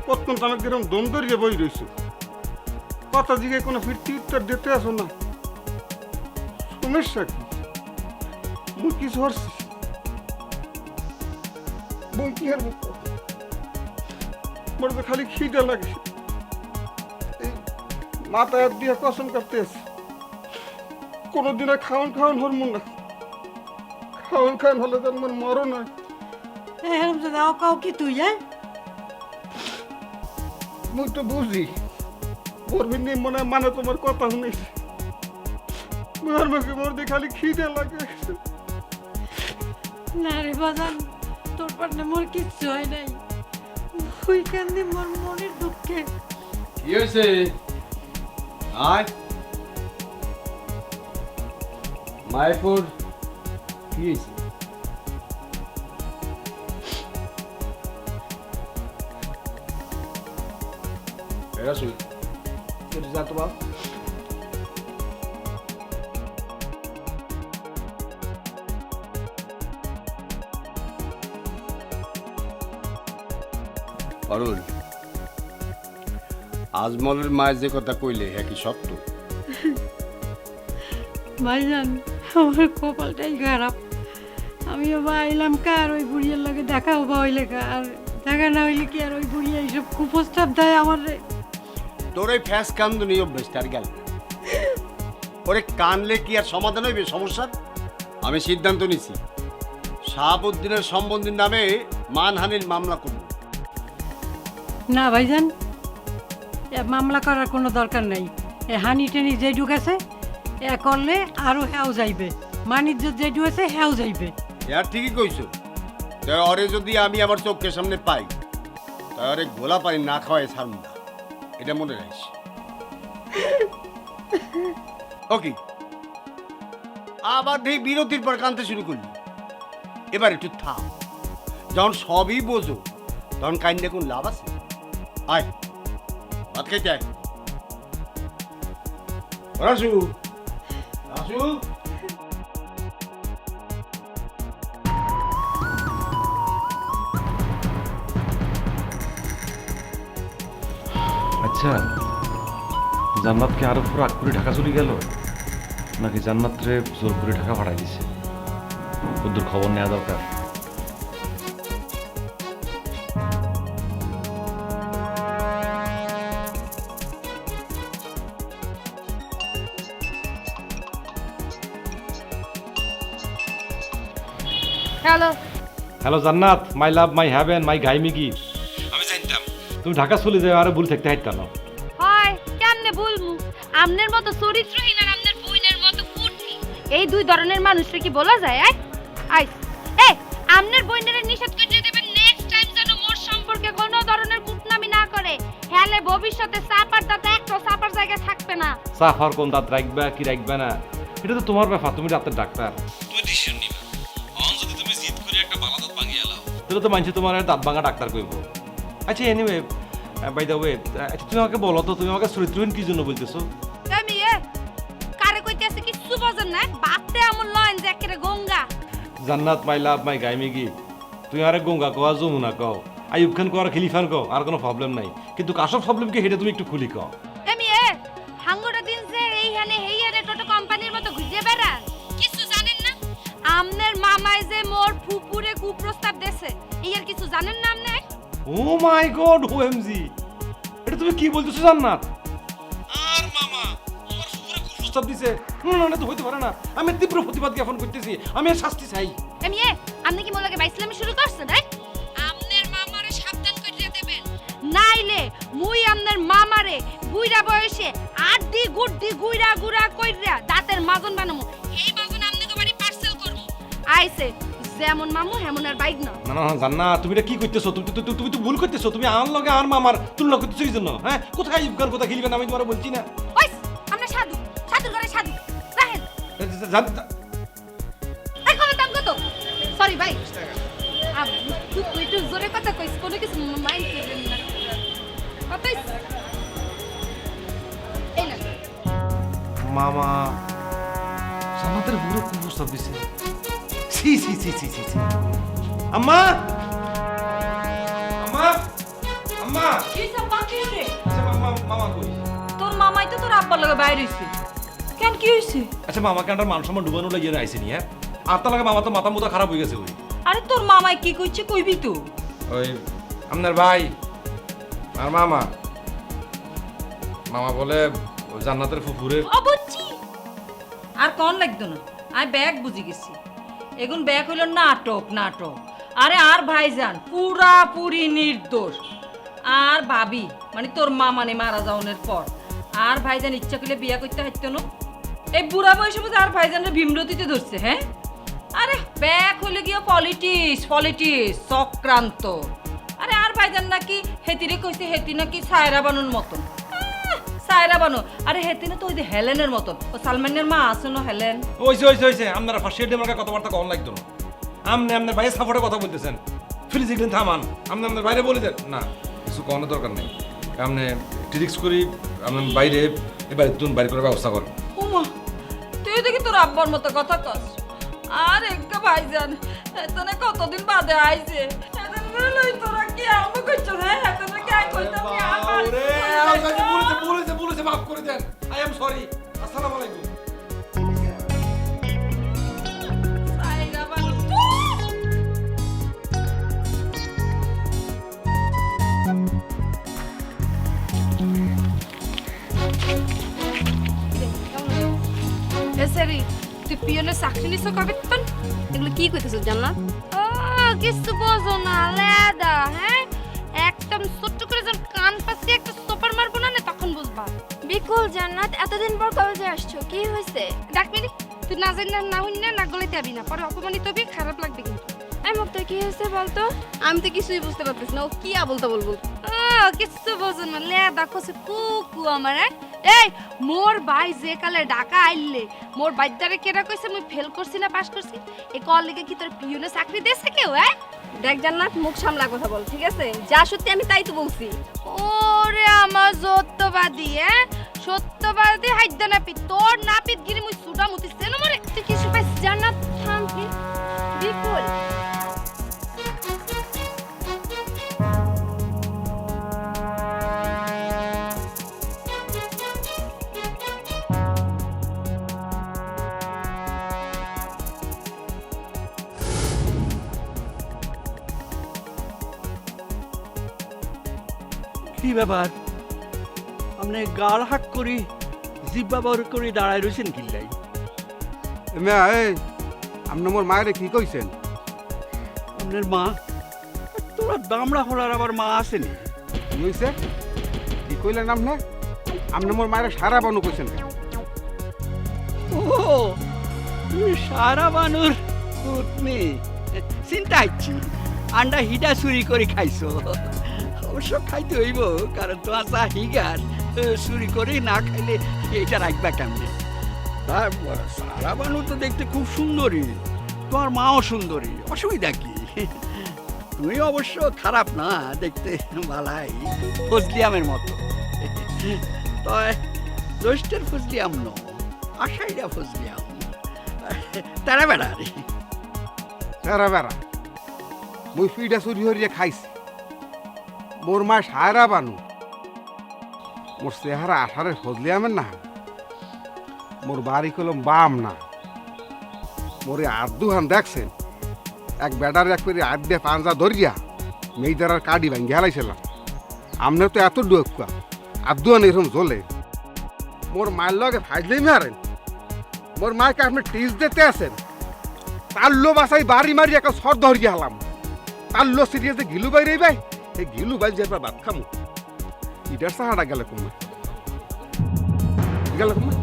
কতক্ষণ তো আমাকে এরকম দম ধরিয়ে বই রয়েছো, কথা দিকে কোনো ফিরতি উত্তর দিতে আসো না। সমস্যা কি? মুই কিছু হরছি বই কি আর মোর তো খালি খিদে লাগে। এই মাথায় হাত দিয়ে কসম কাটতে আছে, কোনোদিন আর খাওয়ান খাওয়ান হরমোন না। খাওয়ান খাওয়ান হলে তো আমার মরণ হয়। এরকম যদি কাউ কি তুই মুই তো বুঝি পড়বি নি মনে মানে তোমার কথা শুনেছি। মোর মুখে মোর দিয়ে খালি খিদে লাগে। না রে বাজান, তোর পাটনে মোর কিচ্ছু হয় নাই। ওই কান্দি মোর মনের দুঃখে। কি হয়েছে? আয় মায়াপুর, কি হয়েছে? রাসুল যা তো বাপ। অরুণ, আজমলের মায়ের যে কথা কইলে হ্যাঁ কি সত্য? ভাইজান, আমার কপালটাই খারাপ। আমি আবার আইলাম কার ওই বুড়িয়ার লগে দেখা হবা হইলে আর দেখা না হইলে কি আর ওই বুড়িয়া এইসব কুপ্রস্তাব দেয় আমার। তোর এই ফ্যাস কান্দনি অভ্যেস তার গেল। ওরে কানলে কি আর সমাধান হইবে সমস্যার? আমি সিদ্ধান্ত নিছি শাহাবুদ্দিনের সম্বন্ধীর নামে মানহানির মামলা করব। না ভাইজান, এ মামলা করার কোনো দরকার নাই। এ হানি টেনি যে ঢুকেছে এ করলে আরো হেও যাইবে, মানিজ্য যে ঢুকেছে হেও যাইবে। ইয়ার ঠিকই কইছো। তাই ওরে যদি আমি আমার চোখের সামনে পাই তাই ওরে গোলা পানি না খাওয়াই ছাড়ব না, এটা মনে রাখিস। ওকে, আবার ঠিক বিরতির পর কাঁদতে শুরু করলি। এবার একটু থাম, যখন সবই বোঝো তখন কাইন্ডে কোন লাভ আছে? আয় ভাত খাইতে আয়। রাসু, রাসু, আচ্ছা, জান্নাতকে আরো পুরো আগ করে ঢাকা চলে গেল নাকি জান্নাত রে জোর করে ঢাকা ভাড়াই দিছে? ওদের খবর নেওয়া দরকার। হ্যালো হ্যালো জান্নাত, মাই লাভ, মাই হ্যাভেন, মাই গাইমিগি। আমি জানতাম তুমি ঢাকা চলে যাও, আরে ভুল থাকতে হাইতাম না। হয় কেমনে বলমু? আমনের মতো চরিত্রহীন আর আমনের বইনের মতো কুর্তি, এই দুই ধরনের মানুষকে কি বলা যায়? আইস এ আমনের বইনের নিষেধ করে দেবেন নেক্সট টাইম যেন মোর সম্পর্কে কোনো ধরনের কুটনামি না করে, হেলে ভবিষ্যতে সাপার দাঁত একটা সাপার জায়গা থাকবে না। সাফার কোন দাঁত রাখবা কি রাখবে না এটা তো তোমার ব্যাপার, তুমি রাতের ডাক্তার, তুমি ডিসিশন নিবা। অন যদি তুমি জিদ করে একটা বালা দাঁত ভাঙিয়ে লাও তাহলে তো মানুষ তোমার দাঁত ভাঙা ডাক্তার কইব। আচ্ছা এনিওয়ে, বাই দ্য ওয়ে, আচ্ছা তুমি আমাকে বলো তো, তুমি আমাকে চরিত্রহীন কি জন্য বলতেছো? আমি কারে কইতেছে কিছু বুঝেন না, বাপতে আমল লয়ন যে একেরে গঙ্গা। জান্নাত, মাই লাভ, মাই গাইমিগি, তুমি আরে গঙ্গা কও, যমুনা কও, আইয়ুব খান কও, আর খিলিফান কও, আর কোনো প্রবলেম নাই, কিন্তু কাশব প্রবলেম কি সেটা তুমি একটু খুলি কও। আমি হাঙ্গুটা দিন যে এইখানে হেইয়ারে টোটো কোম্পানির মতো ঘুরে বেড়ান, কিছু জানেন না? আমনের মামাই যে মোর ফুপুরে কুপ্রস্তাব দেছে, এই আর কিছু জানেন না আমনে? ও মাই গড, ওএমজি, এটা তুমি কি বলতেছো জান্নাত? আর মামা তোমার ফুপুরে কুপ্রস্তাব দিছে? না না, তো হইতে পারে না। আমি তীব্র প্রতিবাদ জ্ঞাপন করতেছি, আমি আর শাস্তি চাই। আমি আপনি কি মোলাকে বাইসলামি শুরু করছেন? আমনের মামারে সাবধান কইরা দেবেন, নাইলে মুই আমনের মামারে বুইড়া বয়সে আড্ডি গুড্ডি গুইড়া গুড়া কইরা দাঁতের মাজন বানামু, এই মাজন আমনে বাড়ি পার্সেল করমু। আইছে যেমন মামু হেমন আর বাইক না। না না জান্নাত, তুমি এটা কি করতেছো? তুমি তো ভুল করতেছো। তুমি আমার লগে আর মামার তুলনা করতেছো কি জন্য? হ্যাঁ, কোথায় আইয়ুব খান, কোথায় খিলিফান, আমি তোমার বলছি না। ওই আমরা সাধু, সাধুর ঘরে সাধু রাহেন। এখন দাম কত? সরি ভাই, তুই একটু জোরে কথা কইস, কোনো কিছু মাইন্ড করবেন না। কতই এই না মামা জান্নাতের পুরো কুপ্রস্তাব দিছে। সি সি সি সি সি। আম্মা, আম্মা আম্মা কি সব বাকি রে? আচ্ছা মামা মামা কই? তোর মামাই তো তোর আব্বার লগে বাইরে হইছে। কেন কি হইছে? আচ্ছা মামাকে আন্ডার মান সম্মান ডুবানো লাগিয়ে আইছে নি হ্যাঁ? আত্মা লাগে মামা তো মাথা মুথা খারাপ হয়ে গেছে ওই। আরে তোর মামাই কি কইছে কইবি তো? ওই আপনার ভাই আর মামা মামা বলে ওই জান্নাতের ফুফুরের অবচ্ছি। আর কোন লাগতো না। আমি ব্যাগ বুঝি গেছি। এখন ব্যাগ হইল নাটক নাটক। আরে আর ভাইজান পুরাপুরি নির্দোষ। আর ভাবি মানে তোর মা মানে মারা যাওয়ার পর আর ভাইজান ইচ্ছা করলে বিয়া করতে হাইতো না। এই বুড়া বয়সে বুঝে আর ভাইজানের ভীমরতিতে ধরছে হ্যাঁ? আরে ব্যাগ হইলে গিয়ে পলিটিক্স চক্রান্ত। আরে আর ভাইজান নাকি হেতিরে কইছে হেতি নাকি সায়রা বানুর মতন। সায়রা বানু আরে হেতি না তো ওই যে হেলেনের মতন। ও সালমানের মা আছে না হেলেন। হইছে আপনারা ফার্স্ট এড আমাকে কথাবার্তা কম লাগতো না। আপনি আপনার ভাইয়ের সাপোর্টে কথা বলতেছেন। প্লিজ একদিন থামান। আপনি আপনার বাইরে বলে দেন না কিছু কমানোর দরকার নেই। আপনি ট্রিক্স করি আপনার বাইরে এবার তুন বাইরে করার ব্যবস্থা করেন। ওমা তুই দেখি তোর আব্বার মতো কথা কস। আর একটা ভাইজান এতনে কতদিন বাদে আইছে। এতনে লই তোরা কি আমো কইছ হ্যাঁ? এতনে কি আই কইতাম কি আমার বলেছে মাফ করে দেন। I am sorry. আসসালামু আলাইকুম। সাইরা বানু এসেরি তুই পিয়নের চাকরি নিছ কবে তন? এগুলো কি কইতেছ জান্নাত? ও কিছু বোঝো না লেদা হ্যাঁ? একদম ছোট্ট করে যখন কান পাশে একটা সোপার মারবো না তখন বুঝবা। বিকুল জান্নাত এতদিন পর কলেজে আসছো, কি হয়েছে? ডাকবি তুই না জানি না হইন না গলাইতে যাবি না, পরে অপমানিত হবি, খারাপ লাগবে কিন্তু। এই মুক্তা কি হয়েছে বলতো? আমি তো কিছুই বুঝতে পারতেছি না, ও কি আবল তাবল বল। কিছু বোঝো না লেদা কছে কুকু আমার এই মোর ভাই যে কালে ঢাকা আইলে মোর বাইদারে কেডা কইছে মুই ফেল করছি না পাস করছি এই কল লিগে কি তোর পিয়নে চাকরি দিয়েছে কেউ? দেখ জান্নাত মুখ সামলা কথা বল, ঠিক আছে? যা সত্যি আমি তাই তো বলছি। ওরে আমার সত্যবাদী সত্যবাদী হাইদা নাপিত তোর নাপিত গিরি মুই সুডা মুতি সেন মরে তুই কিছু পাইছ? জান্নাত থাম প্লিজ। বিকুল কি ব্যাপার আপনি গাল হাক করি জিব্বা বর করে দাঁড়ায় রয়েছেন কিল্লাই? মেয়া এই আপনি মোর মায়েরে কি কইছেন? আপনার মা? তোরা দামড়া হলার আবার মা আসেনি? কি হইছে? কি কইলেন আপনি? আপনি মোর মায়েরে সারা বানু কইছেন কেন? ও তুমি সারা বানুর পুতনি, চিন্তা হচ্ছি আন্ডা হিডা চুরি করে খাইছো। অবশ্য খাইতে হইব, কারণ তোমার চা হিগার চুরি করে না খাইলে এইটা রাখবা কেমনে? সারা বানু তো দেখতে খুব সুন্দরী, তোমার মাও সুন্দরী, অসুবিধা কি? তুমি অবশ্য খারাপ না, দেখতে ভালাই, ফজলিয়ামের মতো। তয় জ্যৈষ্ঠের ফজলিয়াম ন, আষাঢ়িয়া ফজলিয়াম, তারা বেড়া রে। তেরা বেড়া মুই ফিডা চুরি হরিয়ে খাইছি। মোর মা সারা বানু, মোর চেহারা আষাঢ়ের ফজলিয়ামের না। মোর বাড়ি কলম বাম না। মোরে আদুহান দেখছেন, এক বেডার এক করে আড দিয়ে পাঞ্জা ধরিয়া মেয়েদের আর কাডি ভাঙ্গি হেলাইছিলাম। আপনার তো এত ডুয়া আদুহান এরকম জ্বলে। মোর মায়ের লগে ফাইজলেই মারেন। মোর মাকে আপনি টিস দিতে আছেন, তাল্লো বাসাই বাড়ি মারি একটা সর ধরিয়া হলাম। তাল্লো সিরিয়াসে গিলু বাইরে ভাই, এই গিলু বাইল যে ভাত খামু ইটার সাহারা গেলে কমে গেলে কমে।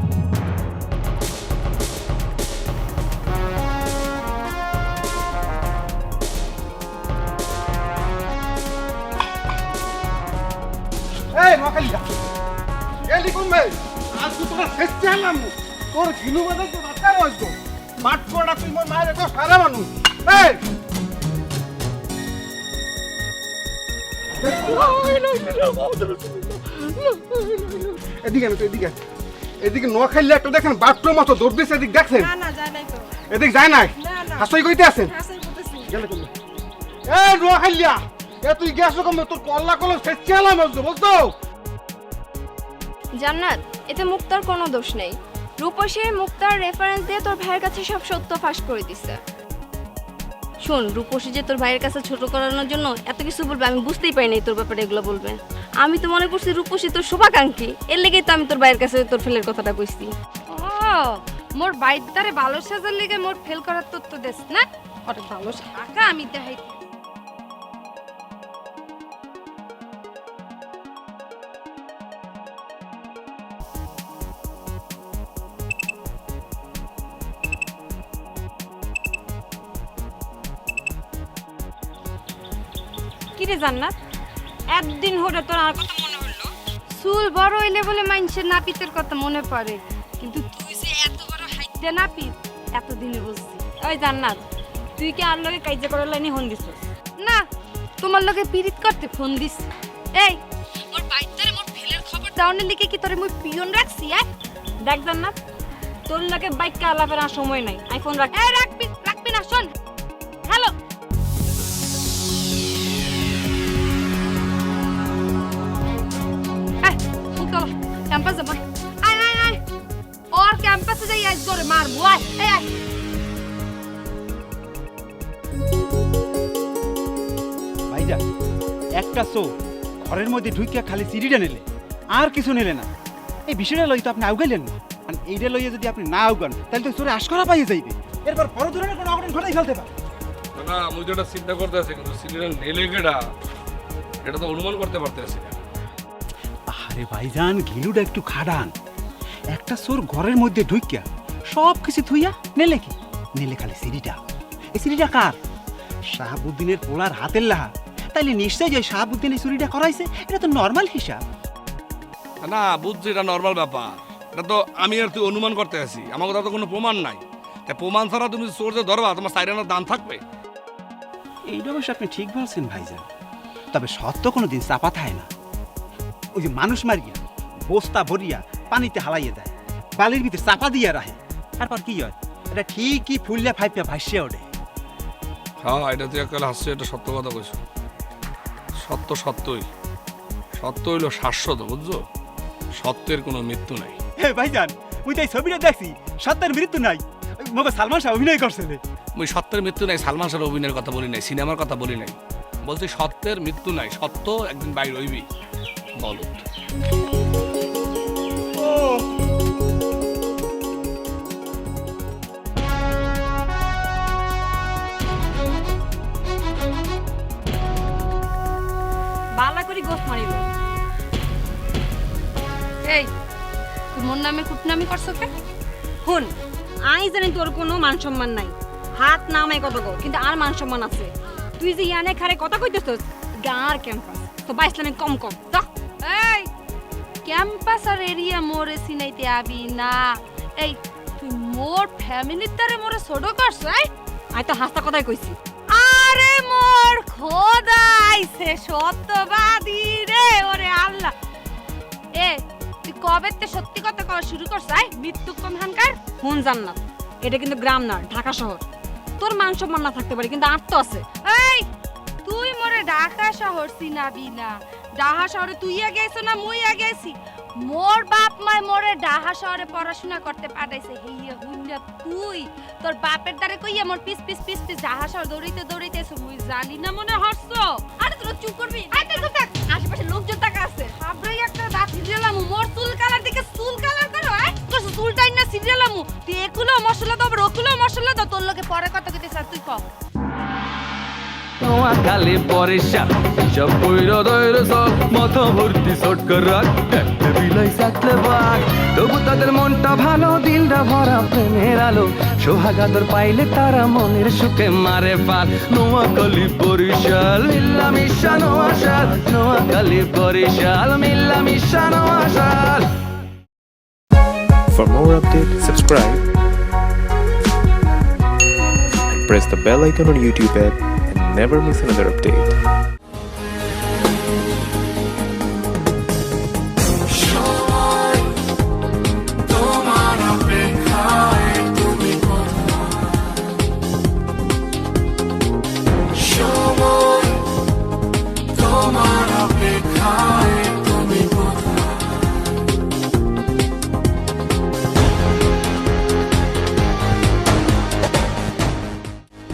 এই মাখালিয়া এলি কমবে আজ তো তোমার ফেসতে হলাম। তোর গিলু বাজার তো রাস্তা বসবো মাঠ পড়া তুই মোর মায়ের তো সারা মানুষ। এই এদিকে না তো এদিকে, এদিকে নোয়া খাইলে একটা দেখেন বাথরুম মতো দৌড় দিচ্ছে, এদিক দেখছেন? এদিক যায় নাই হাসই কইতে আছেন গেলে কমবে। এই নোয়া খাইলিয়া এ তুই গ্যাস কমে তোর কল্লা কলম ফেসিয়ালাম বুঝতো? জান্নাত, এতে মুক্তার কোনো দোষ নেই। রূপসী মুক্তার রেফারেন্স দিয়ে তোর ভাইয়ের কাছে সব সত্য ফাঁস করে দিছে। শোন, রূপসী যে তোর ভাইয়ের কাছে ছোট করানোর জন্য এত কিছু বলবে আমি বুঝতেই পারিনি তোর ব্যাপারে এগুলো বলবে। আমি তো মনে করছি রূপসী তোর শুভাকাঙ্ক্ষী, এর লেগেই তো আমি তোর ভাইয়ের কাছে তোর ফেলের কথাটা কইছি। ও মোর বাইদারে ভালো সাজার লেগে মোর ফেল করার তথ্য দেস না? ওরে ভালো টাকা আমি দেখাই। কি রে জান্নাত, একদিন হলে তোর আর কথা মনে হলো? চুল বড় হইলে বলে মানুষের নাপিতের কথা মনে পড়ে, কিন্তু তুই যে এত বড় হাইটে নাপিত এতদিনে বুঝছি। ওই জান্নাত, তুই কি আর লগে কাইজা করার লাইনে হন দিছস? না, তোমার লগে পিরিত করতে ফোন দিস। এই মোর বাইদারে মোর ফেলের খবর দাওনের লিখে কি তোরে মুই পিয়ন রাখছি? দেখ জান্নাত, তোর লগে বাইক আলাপের আর সময় নাই, আইফোন রাখ। এই রাখবি না, শোন। হ্যালো, ক্যাম্পাস যাবো। আয় ওর ক্যাম্পাসে যাই আজ তোরে মারবো। আয় ভাইজা, একটা শো ঘরের মধ্যে ঢুকিয়া খালি সিঁড়িটা নিলে, আর কিছু নিলে না। এই বিষয়টা লই তো আপনি আউগাইলেন না। আর এইটা লইয়া যদি আপনি না আউগান তাহলে তো চোরে আশকরা পাইয়ে যাইবে, এরপর বড় ধরনের কোনো অঘটন ঘটাই ফেলতে পারে। না আমি যেটা চিন্তা করতে আছি কিন্তু সিরিয়াল নেলে কেডা এটা তো অনুমান করতে পারতেছি না। আরে ভাইজান, ঘিলুটা একটু খাড়ান। একটা চোর ঘরের মধ্যে ঢুকিয়া সব কিছু থুইয়া নেলে কি নেলে খালি সিঁড়িটা। এই সিঁড়িটা কার? শাহাবুদ্দিনের পোলার হাতের লাহা। তাইলে নিশ্চয় যে শাহাবুদ্দিন এই চুরিটা করাইছে, এটা তো নর্মাল হিসাব। না বুঝছি, এটা নর্মাল ব্যাপার। এটা তো আমি আর তুই অনুমান করতে আছি, আমার কথা তো কোনো প্রমাণ নাই। তাই প্রমাণ ছাড়া তুমি চোর যে ধরবা তোমার সাইরানোর দাম থাকবে। এইটা অবশ্য আপনি ঠিক বলছেন ভাইজান, তবে সত্য কোনো দিন চাপা থাকে না। ওই যে মানুষ মারিয়া বস্তা ভরিয়া পানিতে হালাইয়ে দেয়, বালির ভিতরে চাপা দিয়ে রাখে, তারপর কি হয়? এটা ঠিকই ফুললে ফাইপিয়া ভাসিয়ে ওঠে। হ্যাঁ, এটা তুই একালে হাসছে, এটা সত্য কথা কইছ। সত্যই সত্য হইলো শাশ্বত, বুঝছো? সত্যের কোনো মৃত্যু নাই। হে ভাইজান, ওই তাই ছবিটা দেখছি, সত্যের মৃত্যু নাই। মগে সালমান শাহ অভিনয় করছে। ওই সত্যের মৃত্যু নাই সালমান শাহের অভিনয়ের কথা বলি নাই, সিনেমার কথা বলি নাই। বলছি সত্যের মৃত্যু নাই, সত্য একদিন বাইর হইবি। বল বালা করি গোস মারিল। এই তুই মোর নামে কুটনামি করছো কে? হুন, আই জানি তোর কোনো মান সম্মান নাই, হাত নামাই কথা কো, কিন্তু আর মান সম্মান আছে। তুই যে ইয়ানে খারে কথা কইতেছস, গার ক্যাম্পাস তো বাইসলামে কম তো। এই ক্যাম্পাস আর এরিয়া মোরে সিনাইতে আবি না। এই তুই মোর ফ্যামিলির তারে মোরে ছোট করছ? আই তো হাসতা কথাই কইছি। আরে মোর খোদা আইছে সত্যবাদী রে, ওরে আল্লাহ। এ তুই কবেতে সত্যি কথা কওয়া শুরু করছ? মৃত্যু কম হানকার। হুন জান্নাত, এটা কিন্তু গ্রাম না, ঢাকা শহর। তোর মান সম্মান না থাকতে পারে, কিন্তু আর তো আছে। এই তুই মোরে ঢাকা শহর চিনাবি না। ঢাকা শহরে তুই আগে আইছ না মুই আগে আইছি? মোর বাপ মায় মোরে ঢাকা শহরে পড়াশোনা করতে পাঠাইছে। হেইয়া হুইনা তুই তোর বাপের দ্বারে কইয়া মোর পিস ঢাকা শহর দৌড়াইতে এসো। মুই জানি না মনে হরছ। আরে তোরা চুপ করবি। আই তুই চুপ থাক, আশেপাশে লোকজন টাকা আছে। হাবরাই একটা রাত সিরিয়ালামু মোর চুল কালার দিকে চুল কালার করো। তোর চুলটাই না সিরিয়ালামু। তুই একুলো মশলা দাও, ওকুলো মশলা দাও। তোর লগে পরে কথা কইতে স্যার তুই কও। নোয়াখালী বরিশাল সব কইরো দইরো সব মতো ভর্তি সটকর রাখ একটা বিলাই সাকলে বাঘ তবু তাদের মনটা ভালো দিলটা ভরা প্রেমের আলো সোহাগাদর পাইলে তারা মনের সুখে মারে পাল Noakhali Barishal মিল্লামিশা নোয়াশাল Noakhali Barishal মিল্লামিশা নোয়াশাল For more updates, subscribe and press the bell icon on YouTube app and never miss another update.